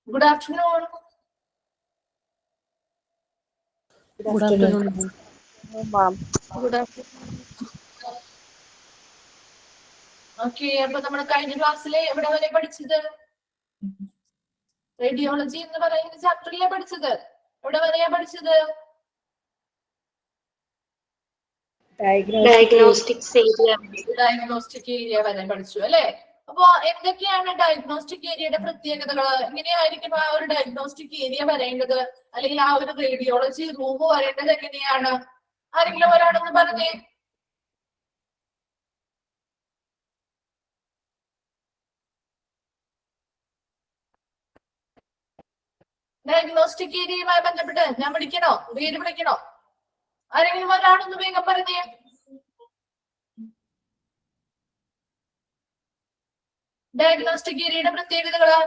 Good afternoon. Good afternoon, ma'am. Good afternoon. Okay, അപ്പൊ നമ്മൾ കഴിഞ്ഞ ക്ലാസ്സിലെ എവിടെ വരെ പഠിച്ചത്? റേഡിയോളജി എന്ന് പറയുന്ന ചാപ്റ്ററിലെ പഠിച്ചത്. എവിടെ വരെയാ പഠിച്ചത്? Diagnostics area. ഡയഗ്നോസ്റ്റിക് ഏരിയ വരെ പഠിച്ചു അല്ലെ? അപ്പൊ എന്തൊക്കെയാണ് ഡയഗ്നോസ്റ്റിക് ഏരിയയുടെ പ്രത്യേകതകൾ? എങ്ങനെയായിരിക്കും ആ ഒരു ഡയഗ്നോസ്റ്റിക് ഏരിയ വരേണ്ടത്, അല്ലെങ്കിൽ ആ ഒരു റേഡിയോളജി റൂം വരേണ്ടത് എങ്ങനെയാണ്? ആരെങ്കിലും ഒരാളൊന്ന് പറഞ്ഞേ. ഡയഗ്നോസ്റ്റിക് ഏരിയയുമായി ബന്ധപ്പെട്ട് ഞാൻ വിളിക്കണോ, പേര് വിളിക്കണോ? ആരെങ്കിലും ഒരാളൊന്ന് വേഗം പറഞ്ഞേ. ഡയഗ്നോസ്റ്റിക് ഏരിയയുടെ പ്രത്യേകതകള്.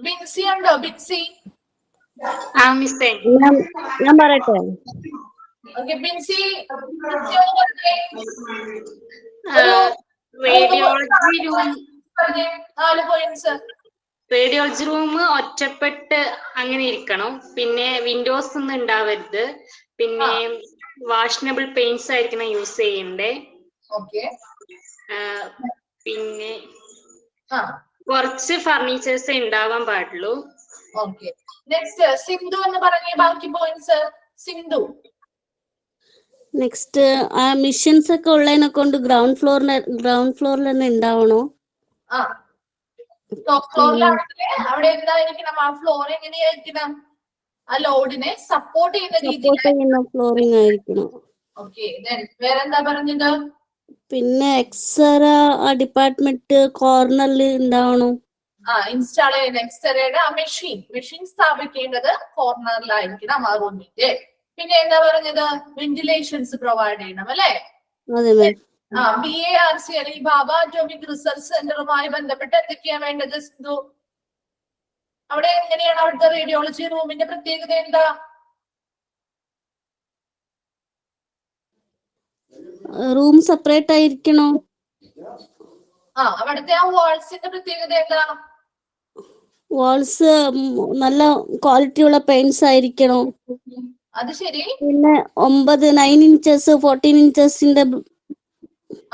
ബിൻസി ഉണ്ടോ? ബിൻസി. ഞാൻ പറയട്ടെ. Okay, Binsi. Radiology room. 4 points. Radiology room ഒറ്റപ്പെട്ട് അങ്ങനെ ഇരിക്കണം. പിന്നെ വിൻഡോസ് ഒന്നും ഉണ്ടാവരുത്. പിന്നെ വാഷനബിൾ പെയിന്റ്സ് ആയിരിക്കണം യൂസ് ചെയ്യണ്ടേ. ഓക്കെ. പിന്നെ കുറച്ച് ഫർണിച്ചേഴ്സ് ഉണ്ടാവാൻ പാടുള്ളൂ. ഓക്കെ. നെക്സ്റ്റ് സിന്ധു എന്ന് പറഞ്ഞ ബാക്കി പോയിന്റ്സ്. സിന്ധു. നെക്സ്റ്റ് ആ മിഷൻസ് ഒക്കെ ഉള്ളതിനെ കൊണ്ട് ഗ്രൗണ്ട് ഫ്ലോറിൽ തന്നെ ഉണ്ടാവണോ? ടോപ്പ് ഫ്ലോറിലാണെങ്കിൽ അവിടെ എന്തായിരിക്കണം? ആ ഫ്ലോർ എങ്ങനെയായിരിക്കണം? ആ ലോഡിനെ സപ്പോർട്ട് ചെയ്യുന്ന രീതിയിൽ ഫ്ലോറിംഗ് ആയിരിക്കണം. ഓക്കെ. വേറെന്താ പറഞ്ഞത്? പിന്നെ എക്സ്റേ ആ ഡിപ്പാർട്ട്മെന്റ് കോർണറിൽ ഉണ്ടാവണം. ഇൻസ്റ്റാൾ ചെയ്യുന്ന എക്സ്റേയുടെ ആ മെഷീൻ സ്ഥാപിക്കേണ്ടത് കോർണറിലായിരിക്കണം ആ റൂമിന്റെ. പിന്നെ എന്താ പറഞ്ഞത്? വെന്റിലേഷൻസ് പ്രൊവൈഡ് ചെയ്യണം അല്ലെ? അതെ മാം. BARC അല്ലെങ്കിൽ ബാബ അറ്റോമിക് റിസർച്ച് സെന്ററുമായി ബന്ധപ്പെട്ട് എന്തൊക്കെയാ വേണ്ടത് സിന്ധു? അവിടെ എങ്ങനെയാണ് അവിടുത്തെ റേഡിയോളജി റൂമിന്റെ പ്രത്യേകത എന്താ? റൂം സെപ്പറേറ്റ് ആയിരിക്കണോ? അവിടുത്തെ ആ വാൾസിന്റെ പ്രത്യേകത എന്താ? വാൾസ് നല്ല ക്വാളിറ്റി ഉള്ള പെയിന്റ്സ് ആയിരിക്കണം. അത് ശരി. പിന്നെ 9 ഇഞ്ചസ് 14 ഇഞ്ചസിന്റെ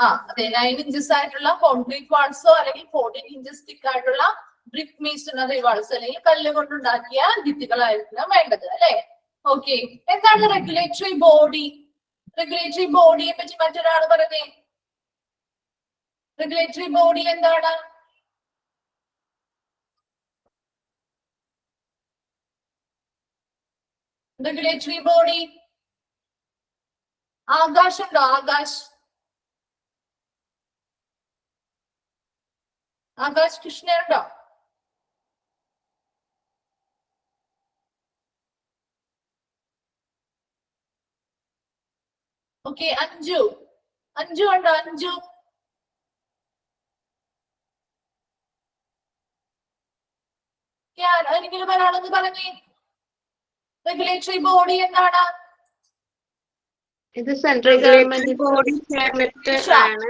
അതെ, 9 ഇഞ്ചസ് ആയിട്ടുള്ള കോൺക്രീറ്റ് വാൾസോ അല്ലെങ്കിൽ 14 ഇഞ്ചസ് തിക്ക് ആയിട്ടുള്ള ബ്രിക്ക് മേസണറി വാൾസ് അല്ലെങ്കിൽ കല്ല് കൊണ്ടുണ്ടാക്കിയ ഭിത്തികളായിരിക്കണം വേണ്ടത് അല്ലെ? ഓക്കെ. എന്താണ് റെഗുലേറ്ററി ബോഡി? റെഗുലേറ്ററി ബോഡിയെ പറ്റി മറ്റൊരാൾ പറഞ്ഞേ. റെഗുലേറ്ററി ബോഡി എന്താണ്? Regulatory body. ആകാശ് ഉണ്ടോ? ആകാശ് കൃഷ്ണ ഉണ്ടോ? ഓക്കെ. അഞ്ജു ഉണ്ടോ? അഞ്ജു. എനിക്കൊരു ഒരാളെന്ന് പറഞ്ഞേ. റെഗുലേറ്ററി ബോഡി എന്താണ്? ഇത് സെൻട്രൽ ഗവൺമെന്റ് ബോഡി ചേർന്നിട്ട് ആണ്.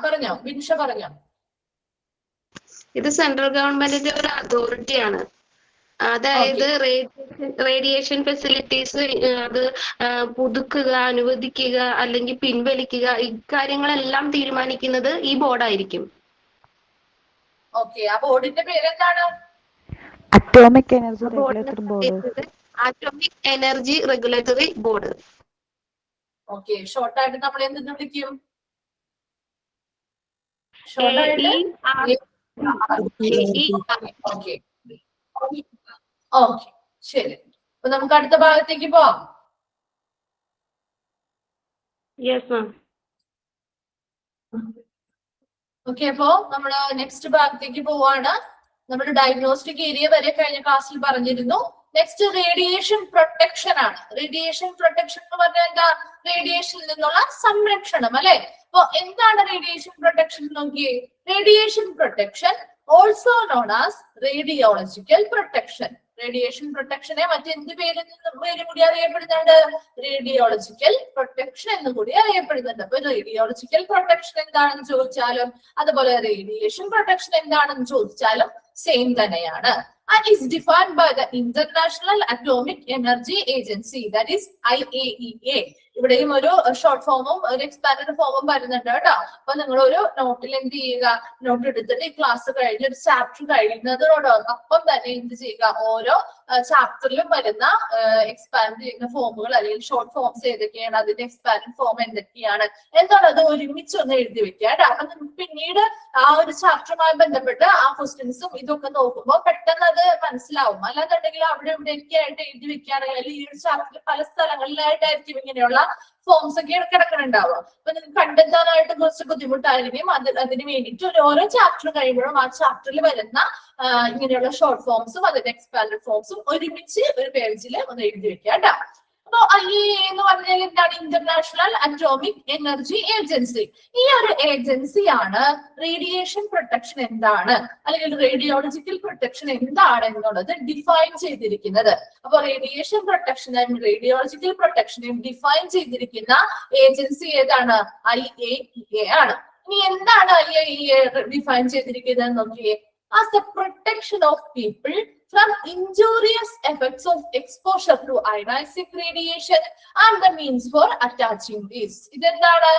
പറഞ്ഞോ വിൻഷ പറഞ്ഞോ. ഇത് സെൻട്രൽ ഗവൺമെന്റിന്റെ ഒരു അതോറിറ്റിയാണ്. അതായത് റേഡിയേഷൻ ഫെസിലിറ്റീസ് അത് പുതുക്കുക, അനുവദിക്കുക അല്ലെങ്കിൽ പിൻവലിക്കുക, ഇക്കാര്യങ്ങളെല്ലാം തീരുമാനിക്കുന്നത് ഈ ബോർഡായിരിക്കും. ഓക്കെ. ആ ബോർഡിന്റെ പേരെന്താണ്? Atomic energy regulatory board. Atomic energy regulatory board. Okay. ഷോർട്ടായിട്ട് നമ്മൾ എന്തെന്ന് വിളിക്കും? ഓക്കെ, ശരി. അപ്പൊ നമുക്ക് അടുത്ത ഭാഗത്തേക്ക് പോവാം. ഓക്കെ. അപ്പോ നമ്മള് നെക്സ്റ്റ് ഭാഗത്തേക്ക് പോവാണ്. നമ്മൾ ഡയഗ്നോസ്റ്റിക് ഏരിയ വരെ കഴിഞ്ഞ ക്ലാസ്സിൽ പറഞ്ഞിരുന്നു. നെക്സ്റ്റ് റേഡിയേഷൻ പ്രൊട്ടക്ഷൻ ആണ്. റേഡിയേഷൻ പ്രൊട്ടക്ഷൻ എന്ന് പറഞ്ഞാൽ എന്താ? റേഡിയേഷനിൽ നിന്നുള്ള സംരക്ഷണം അല്ലെ? അപ്പൊ എന്താണ് റേഡിയേഷൻ പ്രൊട്ടക്ഷൻ നോക്കിയേ. Radiation protection also known as radiological protection. Radiation പ്രൊട്ടക്ഷനെ മറ്റെന്ത് പേരും കൂടി അറിയപ്പെടുന്നുണ്ട്? റേഡിയോളജിക്കൽ പ്രൊട്ടക്ഷൻ എന്ന് കൂടി അറിയപ്പെടുന്നുണ്ട്. അപ്പൊ റേഡിയോളജിക്കൽ പ്രൊട്ടക്ഷൻ എന്താണെന്ന് ചോദിച്ചാലും അതുപോലെ റേഡിയേഷൻ പ്രൊട്ടക്ഷൻ എന്താണെന്ന് ചോദിച്ചാലും സെയിം തന്നെയാണ്. And is defined by the International Atomic Energy Agency, that is IAEA. ഇവിടെയും ഒരു ഷോർട്ട് ഫോമും ഒരു എക്സ്പാൻഡഡ് ഫോമും വരുന്നുണ്ട് കേട്ടോ. അപ്പൊ നിങ്ങൾ ഒരു നോട്ടിൽ എന്ത് ചെയ്യുക, നോട്ട് എടുത്തിട്ട് ഈ ക്ലാസ് കഴിഞ്ഞ് ഒരു ചാപ്റ്റർ കഴിയുന്നതോടൊപ്പം തന്നെ എന്ത് ചെയ്യുക, ഓരോ ചാപ്റ്ററിലും വരുന്ന എക്സ്പാൻഡ് ചെയ്യുന്ന ഫോമുകൾ അല്ലെങ്കിൽ ഷോർട്ട് ഫോംസ് ഏതൊക്കെയാണ്, അതിന്റെ എക്സ്പാൻഡ് ഫോം എന്തൊക്കെയാണ് എന്നുള്ളത് ഒരുമിച്ച് ഒന്ന് എഴുതി വെക്കുക കേട്ടോ. അപ്പൊ നിങ്ങൾക്ക് പിന്നീട് ആ ഒരു ചാപ്റ്ററുമായി ബന്ധപ്പെട്ട് ആ ക്വസ്റ്റ്യൻസും ഇതൊക്കെ നോക്കുമ്പോൾ പെട്ടെന്ന് അത് മനസ്സിലാവും. അല്ലാന്നുണ്ടെങ്കിൽ അവിടെ ഇവിടെയൊക്കെ ആയിട്ട് എഴുതി വെക്കുകയാണെങ്കിൽ ഈ ഒരു ചാപ്റ്ററിൽ പല സ്ഥലങ്ങളിലായിട്ടായിരിക്കും ഇങ്ങനെയുള്ള ഫോംസ് ഒക്കെ കിടക്കുന്നുണ്ടാവുക. അപ്പൊ നിങ്ങൾക്ക് കണ്ടെത്താനായിട്ട് കുറച്ച് ബുദ്ധിമുട്ടായിരിക്കും. അതിന് വേണ്ടിയിട്ട് ഓരോ ചാപ്റ്റർ കഴിയുമ്പോഴും ആ ചാപ്റ്ററിൽ വരുന്ന ഇങ്ങനെയുള്ള ഷോർട്ട് ഫോംസും അതിന്റെ എക്സ്പാൻഡഡ് ഫോംസും ഒരുമിച്ച് ഒരു പേജിൽ ഒന്ന് എഴുതി വെക്കുക കേട്ടോ. അപ്പൊ IAEA എന്ന് പറഞ്ഞാൽ എന്താണ്? International atomic energy agency. ഈ ഒരു ഏജൻസിയാണ് റേഡിയേഷൻ പ്രൊട്ടക്ഷൻ എന്താണ് അല്ലെങ്കിൽ റേഡിയോളജിക്കൽ പ്രൊട്ടക്ഷൻ എന്താണ് എന്നുള്ളത് ഡിഫൈൻ ചെയ്തിരിക്കുന്നത്. അപ്പൊ റേഡിയേഷൻ പ്രൊട്ടക്ഷൻ ആൻഡ് റേഡിയോളജിക്കൽ പ്രൊട്ടക്ഷനെയും ഡിഫൈൻ ചെയ്തിരിക്കുന്ന ഏജൻസി ഏതാണ്? IAEA ആണ്. ഇനി എന്താണ് IAEA ഡിഫൈൻ ചെയ്തിരിക്കുന്നത് നോക്കിയേ. As the protection of people from injurious effects of exposure to ionizing radiation and the means for attaching this. ഇതെന്താണ്?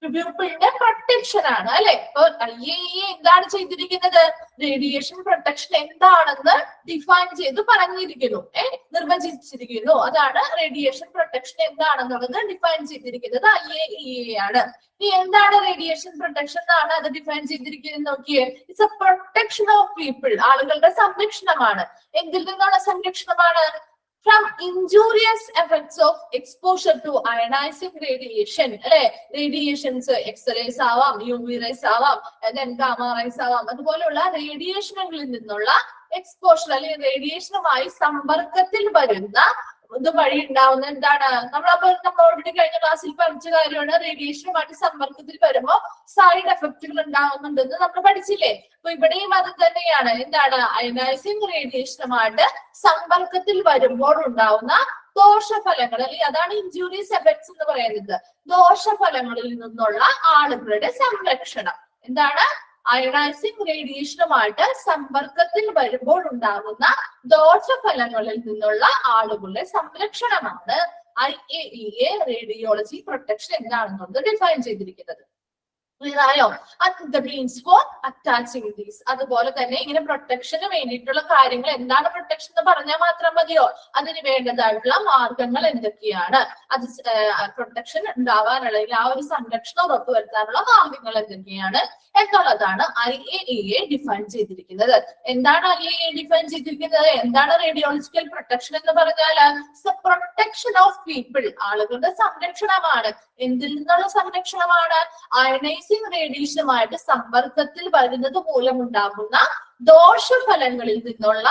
പീപ്പിളിന്റെ പ്രൊട്ടക്ഷൻ ആണ് അല്ലെ. ഇപ്പൊ IAEA എന്താണ് ചെയ്തിരിക്കുന്നത്? റേഡിയേഷൻ പ്രൊട്ടക്ഷൻ എന്താണെന്ന് ഡിഫൈൻ ചെയ്ത് പറഞ്ഞിരിക്കുന്നു, നിർവചിച്ചിരിക്കുന്നു. അതാണ് റേഡിയേഷൻ പ്രൊട്ടക്ഷൻ എന്താണെന്നുള്ളത് ഡിഫൈൻ ചെയ്തിരിക്കുന്നത് IAEA ആണ്. ഇനി എന്താണ് റേഡിയേഷൻ പ്രൊട്ടക്ഷൻ എന്നാണ് അത് ഡിഫൈൻ ചെയ്തിരിക്കുന്നത് നോക്കിയേ. It's A protection of people. ആളുകളുടെ സംരക്ഷണമാണ്. എന്തിൽ നിന്നുള്ള സംരക്ഷണമാണ്? From injurious effects of exposure to ionizing radiation. അല്ലെ, റേഡിയേഷൻസ് എക്സ്റേസ് ആവാം, UV റേസ് ആവാം, ഗാമ റേസ് ആവാം, അതുപോലെയുള്ള റേഡിയേഷനുകളിൽ നിന്നുള്ള എക്സ്പോഷർ അല്ലെങ്കിൽ റേഡിയേഷനുമായി സമ്പർക്കത്തിൽ വരുന്ന ഇത് വഴി ഉണ്ടാവുന്ന എന്താണ്? നമ്മൾ ഓൾറെഡി കഴിഞ്ഞ ക്ലാസ്സിൽ പഠിച്ച കാര്യമാണ്. റേഡിയേഷനുമായിട്ട് സമ്പർക്കത്തിൽ വരുമ്പോൾ സൈഡ് എഫക്റ്റുകൾ ഉണ്ടാവുന്നുണ്ടെന്ന് നമ്മൾ പഠിച്ചില്ലേ. അപ്പൊ ഇവിടെയും അത് തന്നെയാണ്. എന്താണ്? അയനൈസിങ് റേഡിയേഷനുമായിട്ട് സമ്പർക്കത്തിൽ വരുമ്പോൾ ഉണ്ടാവുന്ന ദോഷഫലങ്ങൾ, അല്ലെങ്കിൽ അതാണ് ഇൻജൂറിയസ് എഫക്ട്സ് എന്ന് പറയുന്നത്. ദോഷഫലങ്ങളിൽ നിന്നുള്ള ആളുകളുടെ സംരക്ഷണം. എന്താണ്? അയണൈസിങ് റേഡിയേഷനുമായിട്ട് സമ്പർക്കത്തിൽ വരുമ്പോൾ ഉണ്ടാകുന്ന ദോഷഫലങ്ങളിൽ നിന്നുള്ള ആളുകളുടെ സംരക്ഷണമാണ് IAEA റേഡിയോളജി പ്രൊട്ടക്ഷൻ എന്താണെന്നുള്ളത് ഡിഫൈൻ ചെയ്തിരിക്കുന്നത്. അതുപോലെ തന്നെ ഇങ്ങനെ പ്രൊട്ടക്ഷന് വേണ്ടിയിട്ടുള്ള കാര്യങ്ങൾ എന്താണ് പ്രൊട്ടക്ഷൻ എന്ന് പറഞ്ഞാൽ മാത്രം മതിയോ? അതിന് വേണ്ടതായിട്ടുള്ള മാർഗങ്ങൾ എന്തൊക്കെയാണ്? അത് പ്രൊട്ടക്ഷൻ ഉണ്ടാവാനുള്ള ആ ഒരു സംരക്ഷണം ഉറപ്പുവരുത്താനുള്ള മാർഗങ്ങൾ എന്തൊക്കെയാണ് എന്നുള്ളതാണ് IAEA ഡിഫൈൻ ചെയ്തിരിക്കുന്നത്. എന്താണ് IAEA ഡിഫൈൻ ചെയ്തിരിക്കുന്നത്? എന്താണ് റേഡിയോളജിക്കൽ പ്രൊട്ടക്ഷൻ എന്ന് പറഞ്ഞാൽ? Protection of people. ആളുകളുടെ സംരക്ഷണമാണ്. എന്തിൽ നിന്നുള്ള സംരക്ഷണമാണ്? അയണൈസിംഗ് റേഡിയേഷനുമായിട്ട് സമ്പർക്കത്തിൽ വരുന്നത് മൂലമുണ്ടാകുന്ന ദോഷഫലങ്ങളിൽ നിന്നുള്ള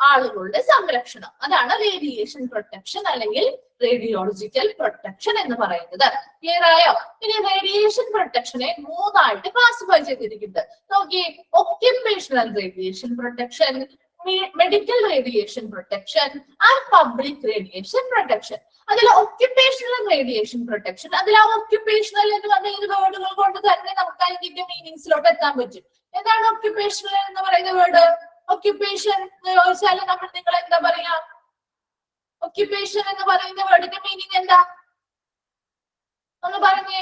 ആളുകളുടെ സംരക്ഷണം. അതാണ് റേഡിയേഷൻ പ്രൊട്ടക്ഷൻ അല്ലെങ്കിൽ റേഡിയോളജിക്കൽ പ്രൊട്ടക്ഷൻ എന്ന് പറയുന്നത്. ക്ലിയർ ആയോ? ഇനി റേഡിയേഷൻ പ്രൊട്ടക്ഷനെ മൂന്നായിട്ട് ക്ലാസിഫൈ ചെയ്തിരിക്കുന്നത് നോക്കി. Occupational radiation protection, medical radiation protection and public radiation protection. അതിൽ ഒക്യുപേഷണൽ റേഡിയേഷൻ പ്രൊട്ടക്ഷൻ, അതിൽ ആ ഒക്യുപേഷണൽ എന്ന് പറഞ്ഞ ഈ വേർഡുകൾ കൊണ്ട് തന്നെ നമുക്ക് അതിന്റെ മീനിങ്സിലോട്ട് എത്താൻ പറ്റും. എന്താണ് ഒക്യുപേഷണൽ എന്ന് പറയുന്ന വേർഡ്? ഒക്യുപേഷൻ എന്ന് ചോദിച്ചാൽ നിങ്ങൾ എന്താ പറയാ? ഒക്യുപേഷൻ എന്ന് പറയുന്ന വേർഡിന്റെ മീനിങ് എന്താ ഒന്ന് പറഞ്ഞേ.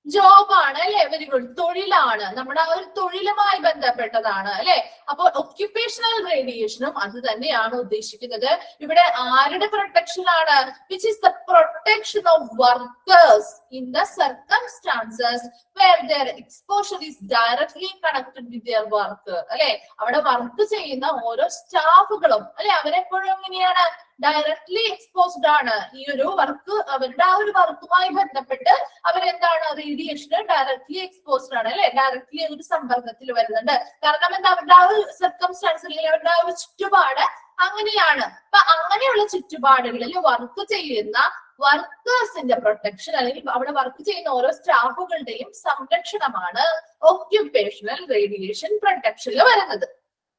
ജോബ് ആണ് അല്ലെ? Very good. തൊഴിലാണ്. നമ്മുടെ ആ ഒരു തൊഴിലുമായി ബന്ധപ്പെട്ടതാണ് അല്ലെ. അപ്പോൾ ഒക്യുപേഷണൽ റേഡിയേഷനും അത് തന്നെയാണ് ഉദ്ദേശിക്കുന്നത്. ഇവിടെ ആരുടെ പ്രൊട്ടക്ഷൻ ആണ്? Which is the protection of workers in the circumstances where their exposure is directly connected with their work. അല്ലെ, അവിടെ വർക്ക് ചെയ്യുന്ന ഓരോ സ്റ്റാഫുകളും അല്ലെ അവരെപ്പോഴും എങ്ങനെയാണ്? ഡയറക്ട്ലി എക്സ്പോസ്ഡ് ആണ്. ഈ ഒരു വർക്ക്, അവരുടെ ആ ഒരു വർക്കുമായി ബന്ധപ്പെട്ട് അവരെന്താണ്? റേഡിയേഷന് ഡയറക്ട്ലി എക്സ്പോസ്ഡ് ആണ് അല്ലെ. ഡയറക്ട്ലി ഒരു സമ്പർക്കത്തിൽ വരുന്നുണ്ട്. കാരണം എന്താ? അവരുടെ ആ ഒരു സർക്കംസ്റ്റാൻസ് അല്ലെങ്കിൽ അവരുടെ ആ ഒരു ചുറ്റുപാട് അങ്ങനെയാണ്. അപ്പൊ അങ്ങനെയുള്ള ചുറ്റുപാടുകളിൽ വർക്ക് ചെയ്യുന്ന വർക്കേഴ്സിന്റെ പ്രൊട്ടക്ഷൻ അല്ലെങ്കിൽ അവിടെ വർക്ക് ചെയ്യുന്ന ഓരോ സ്റ്റാഫുകളുടെയും സംരക്ഷണമാണ് ഒക്യുപേഷണൽ റേഡിയേഷൻ പ്രൊട്ടക്ഷനിൽ വരുന്നത്.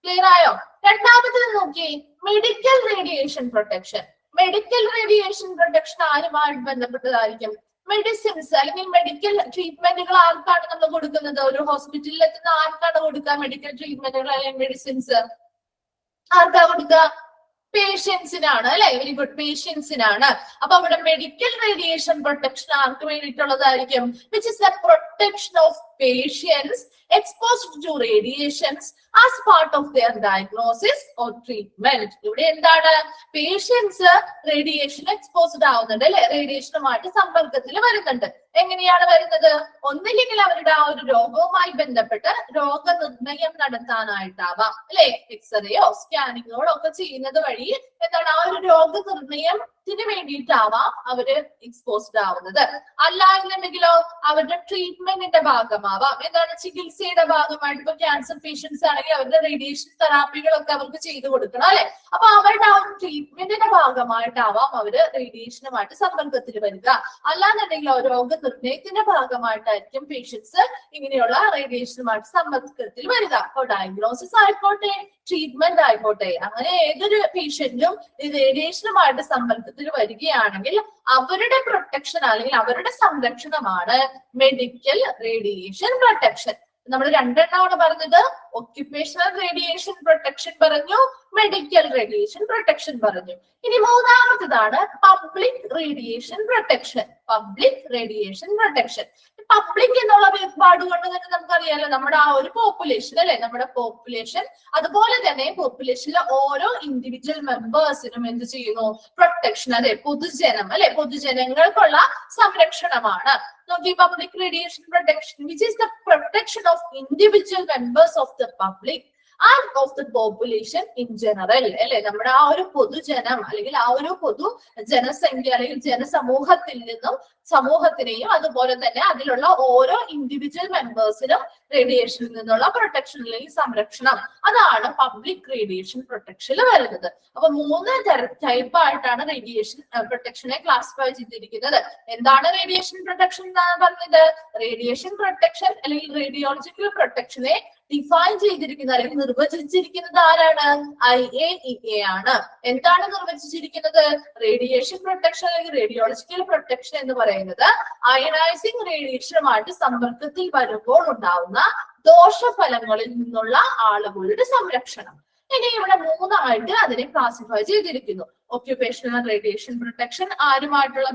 ക്ലിയർ ആയോ? രണ്ടാമത്തേത് നോക്കി, medical radiation protection. Medical radiation protection ആരുമായിട്ട് ബന്ധപ്പെട്ടതായിരിക്കും? മെഡിസിൻസ് അല്ലെങ്കിൽ മെഡിക്കൽ ട്രീറ്റ്മെന്റുകൾ ആർക്കാണ് നമ്മൾ കൊടുക്കുന്നത്? ഒരു ഹോസ്പിറ്റലിൽ എത്തുന്ന ആർക്കാണ് കൊടുക്കുക മെഡിക്കൽ ട്രീറ്റ്മെന്റുകൾ അല്ലെങ്കിൽ മെഡിസിൻസ്? ആർക്കാ കൊടുക്കുക? പേഷ്യൻസിനാണ് അല്ലെ? വെരി ഗുഡ്, പേഷ്യൻസിനാണ്. അപ്പൊ അവിടെ മെഡിക്കൽ റേഡിയേഷൻ പ്രൊട്ടക്ഷൻ ആർക്ക് വേണ്ടിയിട്ടുള്ളതായിരിക്കും? Which is the protection of patients exposed to radiations as part of their diagnosis or treatment. ഇവിടെ എന്താണ്? പേഷ്യൻസ് റേഡിയേഷൻ എക്സ്പോസ്ഡ് ആവുന്നുണ്ട് അല്ലെ? റേഡിയേഷനുമായിട്ട് സമ്പർക്കത്തിൽ വരുന്നുണ്ട്. എങ്ങനെയാണ് വരുന്നത്? ഒന്നില്ലെങ്കിൽ അവരുടെ ആ ഒരു രോഗവുമായി ബന്ധപ്പെട്ട് രോഗനിർണയം നടത്താനായിട്ടാവാം അല്ലെ? എക്സ്റേയോ സ്കാനിങ്ങുകളോ ഒക്കെ ചെയ്യുന്നത് വഴി എന്താണ് ആ ഒരു രോഗനിർണയത്തിന് വേണ്ടിയിട്ടാവാം അവര് എക്സ്പോസ്ഡ് ആവുന്നത്. അല്ല എന്നുണ്ടെങ്കിലോ അവരുടെ ട്രീറ്റ്മെന്റിന്റെ ഭാഗമാവാം. എന്താണ്? ചികിത്സയുടെ ഭാഗമായിട്ട് ഇപ്പൊ ക്യാൻസർ പേഷ്യൻസ് ആണെങ്കിൽ അവരുടെ റേഡിയേഷൻ തെറാപ്പികളൊക്കെ അവർക്ക് ചെയ്തു കൊടുക്കണം അല്ലെ? അപ്പൊ അവരുടെ ആ ഒരു ട്രീറ്റ്മെന്റിന്റെ ഭാഗമായിട്ടാവാം അവര് റേഡിയേഷനുമായിട്ട് സമ്പർക്കത്തിൽ വരിക. അല്ലാന്നുണ്ടെങ്കിൽ രോഗനിർണയത്തിന്റെ ഭാഗമായിട്ടായിരിക്കും പേഷ്യൻസ് ഇങ്ങനെയുള്ള റേഡിയേഷനുമായിട്ട് സമ്പർക്കത്തിൽ വരിക. അപ്പൊ ഡയഗ്നോസിസ് ആയിക്കോട്ടെ ട്രീറ്റ്മെന്റ് ആയിക്കോട്ടെ, അങ്ങനെ ഏതൊരു പേഷ്യന്റും റേഡിയേഷനുമായിട്ട് സമ്പർക്കത്തിൽ വരികയാണെങ്കിൽ അവരുടെ പ്രൊട്ടക്ഷൻ അല്ലെങ്കിൽ അവരുടെ സംരക്ഷണമാണ് മെഡിക്കൽ റേഡിയേഷൻ പ്രൊട്ടക്ഷൻ. നമ്മൾ രണ്ടെണ്ണമാണ് പറഞ്ഞത്. ഒക്യുപേഷണൽ റേഡിയേഷൻ പ്രൊട്ടക്ഷൻ പറഞ്ഞു, മെഡിക്കൽ റേഡിയേഷൻ പ്രൊട്ടക്ഷൻ പറഞ്ഞു. ഇനി മൂന്നാമത്തേതാണ് public radiation protection. Public radiation protection. Public എന്നുള്ള വേർപാട് കൊണ്ട് തന്നെ നമുക്കറിയാലോ നമ്മുടെ ആ ഒരു പോപ്പുലേഷൻ അല്ലെ? നമ്മുടെ പോപ്പുലേഷൻ, അതുപോലെ തന്നെ പോപ്പുലേഷനിലെ ഓരോ ഇൻഡിവിജ്വൽ മെമ്പേഴ്സിനും എന്ത് ചെയ്യുന്നു? പ്രൊട്ടക്ഷൻ. അല്ലെ? പൊതുജനം അല്ലെ? പൊതുജനങ്ങൾക്കുള്ള സംരക്ഷണമാണ്. നോക്കി, public radiation protection which is the protection of individual members of the public and of the population in general അല്ലെ? നമ്മുടെ ആ ഒരു പൊതുജനം അല്ലെങ്കിൽ ആ ഒരു പൊതു ജനസംഖ്യ അല്ലെങ്കിൽ ജനസമൂഹത്തിൽ നിന്നും സമൂഹത്തിനെയും അതുപോലെ തന്നെ അതിലുള്ള ഓരോ ഇൻഡിവിജ്വൽ മെമ്പേഴ്സിനും റേഡിയേഷനിൽ നിന്നുള്ള പ്രൊട്ടക്ഷൻ അല്ലെങ്കിൽ സംരക്ഷണം, അതാണ് പബ്ലിക് റേഡിയേഷൻ പ്രൊട്ടക്ഷനിൽ വരുന്നത്. അപ്പൊ 3 ടൈപ്പ് ആയിട്ടാണ് റേഡിയേഷൻ പ്രൊട്ടക്ഷനെ ക്ലാസിഫൈ ചെയ്തിരിക്കുന്നത്. എന്താണ് റേഡിയേഷൻ പ്രൊട്ടക്ഷൻ എന്നാണ് പറഞ്ഞത്? റേഡിയേഷൻ പ്രൊട്ടക്ഷൻ അല്ലെങ്കിൽ റേഡിയോളജിക്കൽ പ്രൊട്ടക്ഷനെ ഡിഫൈൻ ചെയ്തിരിക്കുന്നത് അല്ലെങ്കിൽ നിർവചിച്ചിരിക്കുന്നത് ആരാണ്? IAEA ആണ്. എന്താണ് നിർവചിച്ചിരിക്കുന്നത്? റേഡിയേഷൻ പ്രൊട്ടക്ഷൻ അല്ലെങ്കിൽ റേഡിയോളജിക്കൽ പ്രൊട്ടക്ഷൻ എന്ന് പറയുന്നത് അയണൈസിംഗ് റേഡിയേഷനുമായിട്ട് സമ്പർക്കത്തിൽ വരുമ്പോൾ ഉണ്ടാവുന്ന ദോഷഫലങ്ങളിൽ നിന്നുള്ള ആളുകളുടെ സംരക്ഷണം. ഇനി ഇവിടെ 3 അതിനെ ക്ലാസിഫൈ ചെയ്തിരിക്കുന്നു. ഒക്യുപേഷണൽ റേഡിയേഷൻ പ്രൊട്ടക്ഷൻ ആരുമായിട്ടുള്ള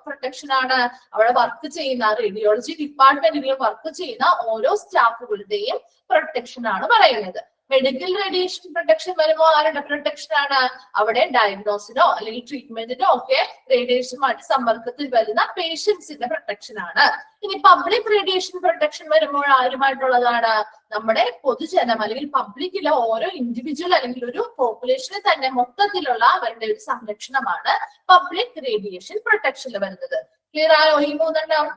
പ്രൊട്ടക്ഷൻ ആണ്? അവിടെ വർക്ക് ചെയ്യുന്ന റേഡിയോളജി ഡിപ്പാർട്ട്മെന്റിൽ വർക്ക് ചെയ്യുന്ന ഓരോ സ്റ്റാഫുകളുടെയും പ്രൊട്ടക്ഷൻ ആണ് പറയുന്നത്. മെഡിക്കൽ റേഡിയേഷൻ പ്രൊട്ടക്ഷൻ വരുമ്പോൾ ആരുടെ പ്രൊട്ടക്ഷൻ ആണ്? അവിടെ ഡയഗ്നോസിനോ അല്ലെങ്കിൽ ട്രീറ്റ്മെന്റിനോ ഒക്കെ റേഡിയേഷനുമായിട്ട് സമ്പർക്കത്തിൽ വരുന്ന പേഷ്യൻസിന്റെ പ്രൊട്ടക്ഷൻ ആണ്. ഇനി പബ്ലിക് റേഡിയേഷൻ പ്രൊട്ടക്ഷൻ വരുമ്പോൾ ആരുമായിട്ടുള്ളതാണ്? നമ്മുടെ പൊതുജനം അല്ലെങ്കിൽ പബ്ലിക്കിലെ ഓരോ ഇൻഡിവിജ്വൽ അല്ലെങ്കിൽ ഒരു പോപ്പുലേഷന് തന്നെ മൊത്തത്തിലുള്ള അവരുടെ ഒരു സംരക്ഷണമാണ് പബ്ലിക് റേഡിയേഷൻ പ്രൊട്ടക്ഷനിൽ വരുന്നത്. ക്ലിയർ ആയോ ഈ 3?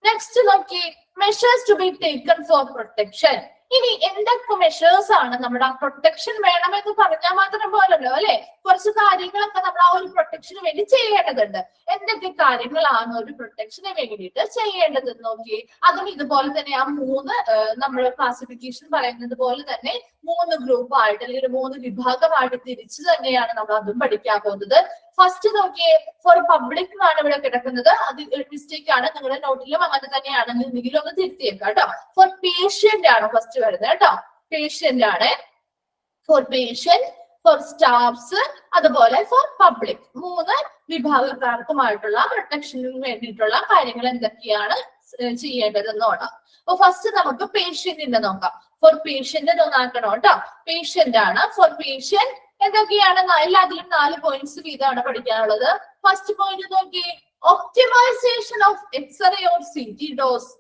നെക്സ്റ്റ് നോക്കി, measures to be taken for protection. ഇനി എന്തൊക്കെ മെഷേഴ്സ് ആണ് നമ്മുടെ പ്രൊട്ടക്ഷൻ വേണമെന്ന് പറഞ്ഞാൽ മാത്രം പോലല്ലോ അല്ലെ? കുറച്ച് കാര്യങ്ങളൊക്കെ നമ്മൾ ആ ഒരു പ്രൊട്ടക്ഷന് വേണ്ടി ചെയ്യേണ്ടതുണ്ട്. എന്തൊക്കെ കാര്യങ്ങളാണ് ഒരു പ്രൊട്ടക്ഷന് വേണ്ടിയിട്ട് ചെയ്യേണ്ടതെന്ന് നോക്കി. അതും ഇതുപോലെ തന്നെ ആ 3 നമ്മൾ ക്ലാസിഫിക്കേഷൻ പറയുന്നത് പോലെ തന്നെ 3 ഗ്രൂപ്പായിട്ട് അല്ലെങ്കിൽ 3 വിഭാഗമായിട്ട് തിരിച്ചു തന്നെയാണ് നമ്മൾ അതും പഠിക്കാൻ പോകുന്നത്. ഫസ്റ്റ് നോക്കിയേ, ഫോർ പബ്ലിക് എന്നാണ് ഇവിടെ കിടക്കുന്നത്. അത് മിസ്റ്റേക്ക് ആണ്, നിങ്ങളുടെ നോട്ടിലും അങ്ങനെ തന്നെയാണ്, എന്തെങ്കിലും ഒന്ന് തിരുത്തിയേക്കാം കേട്ടോ. ഫോർ പേഷ്യന്റ് ആണ് ഫസ്റ്റ് വരുന്നത് കേട്ടോ. പേഷ്യന്റ് ആണ്. ഫോർ പേഷ്യന്റ്, ഫോർ സ്റ്റാഫ്സ്, അതുപോലെ ഫോർ പബ്ലിക്. 3 വിഭാഗക്കാർക്കുമായിട്ടുള്ള പ്രൊട്ടക്ഷന് വേണ്ടിയിട്ടുള്ള കാര്യങ്ങൾ എന്തൊക്കെയാണ് ചെയ്യേണ്ടതെന്നോടാം. അപ്പൊ ഫസ്റ്റ് നമുക്ക് പേഷ്യന്റിന്റെ നോക്കാം. ഫോർ പേഷ്യന്റ് ഒന്നാക്കണം കേട്ടോ. പേഷ്യന്റ് ആണ്. ഫോർ പേഷ്യന്റ് എന്തൊക്കെയാണ്? എല്ലാത്തിലും 4 പോയിന്റ്സ് വീതമാണ് പഠിക്കാനുള്ളത്. ഫസ്റ്റ് പോയിന്റ് നോക്കി, optimisation of x-ray or CT dose.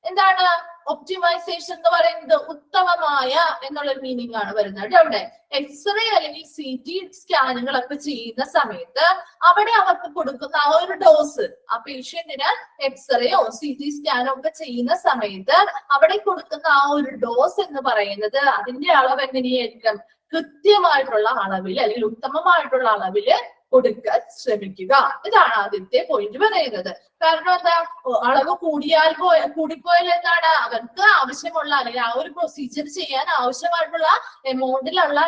എന്താണ് ഒപ്റ്റിമൈസേഷൻ എന്ന് പറയുന്നത്? ഉത്തമമായ എന്നുള്ള മീനിങ് ആണ് വരുന്നത് അവിടെ. എക്സ്റേ അല്ലെങ്കിൽ CT സ്കാനുകളൊക്കെ ചെയ്യുന്ന സമയത്ത് അവിടെ അവർക്ക് കൊടുക്കുന്ന ആ ഒരു ഡോസ്, ആ പേഷ്യന്റിന് എക്സ്റേയോ CT സ്കാനോ ഒക്കെ ചെയ്യുന്ന സമയത്ത് അവിടെ കൊടുക്കുന്ന ആ ഒരു ഡോസ് എന്ന് പറയുന്നത് അതിന്റെ അളവ് എങ്ങനെയായിരിക്കും? കൃത്യമായിട്ടുള്ള അളവിൽ അല്ലെങ്കിൽ ഉത്തമമായിട്ടുള്ള അളവില് കൊടുക്കാൻ ശ്രമിക്കുക. ഇതാണ് ആദ്യത്തെ പോയിന്റ് പറയുന്നത്. കാരണം എന്താ, അളവ് കൂടിപ്പോയാൽ എന്താണ്, അവർക്ക് ആവശ്യമുള്ള അല്ലെങ്കിൽ ആ ഒരു പ്രൊസീജിയർ ചെയ്യാൻ ആവശ്യമായിട്ടുള്ള എമൗണ്ടിലുള്ള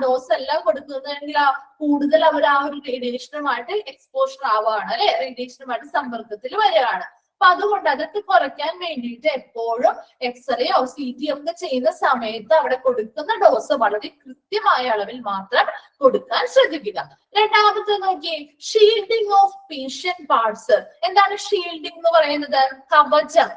ഡോസ് എല്ലാം കൊടുക്കുന്നതെങ്കിൽ കൂടുതൽ അവർ ആ ഒരു റേഡിയേഷനുമായിട്ട് എക്സ്പോഷർ ആവുകയാണ്, അല്ലെ, റേഡിയേഷനുമായിട്ട് സമ്പർക്കത്തിൽ വരികയാണ്. അപ്പൊ അതുകൊണ്ട് അതൊക്കെ കുറയ്ക്കാൻ വേണ്ടിയിട്ട് എപ്പോഴും എക്സ്റേയോ CT ഒക്കെ ചെയ്യുന്ന സമയത്ത് അവിടെ കൊടുക്കുന്ന ഡോസ് വളരെ കൃത്യമായ അളവിൽ മാത്രം കൊടുക്കാൻ ശ്രദ്ധിക്കുക. രണ്ടാമത്തെ നോക്കിയേ, ഷീൽഡിംഗ് ഓഫ് പേഷ്യന്റ് പാർട്സ്. എന്താണ് ഷീൽഡിംഗ് എന്ന് പറയുന്നത്? കവചം.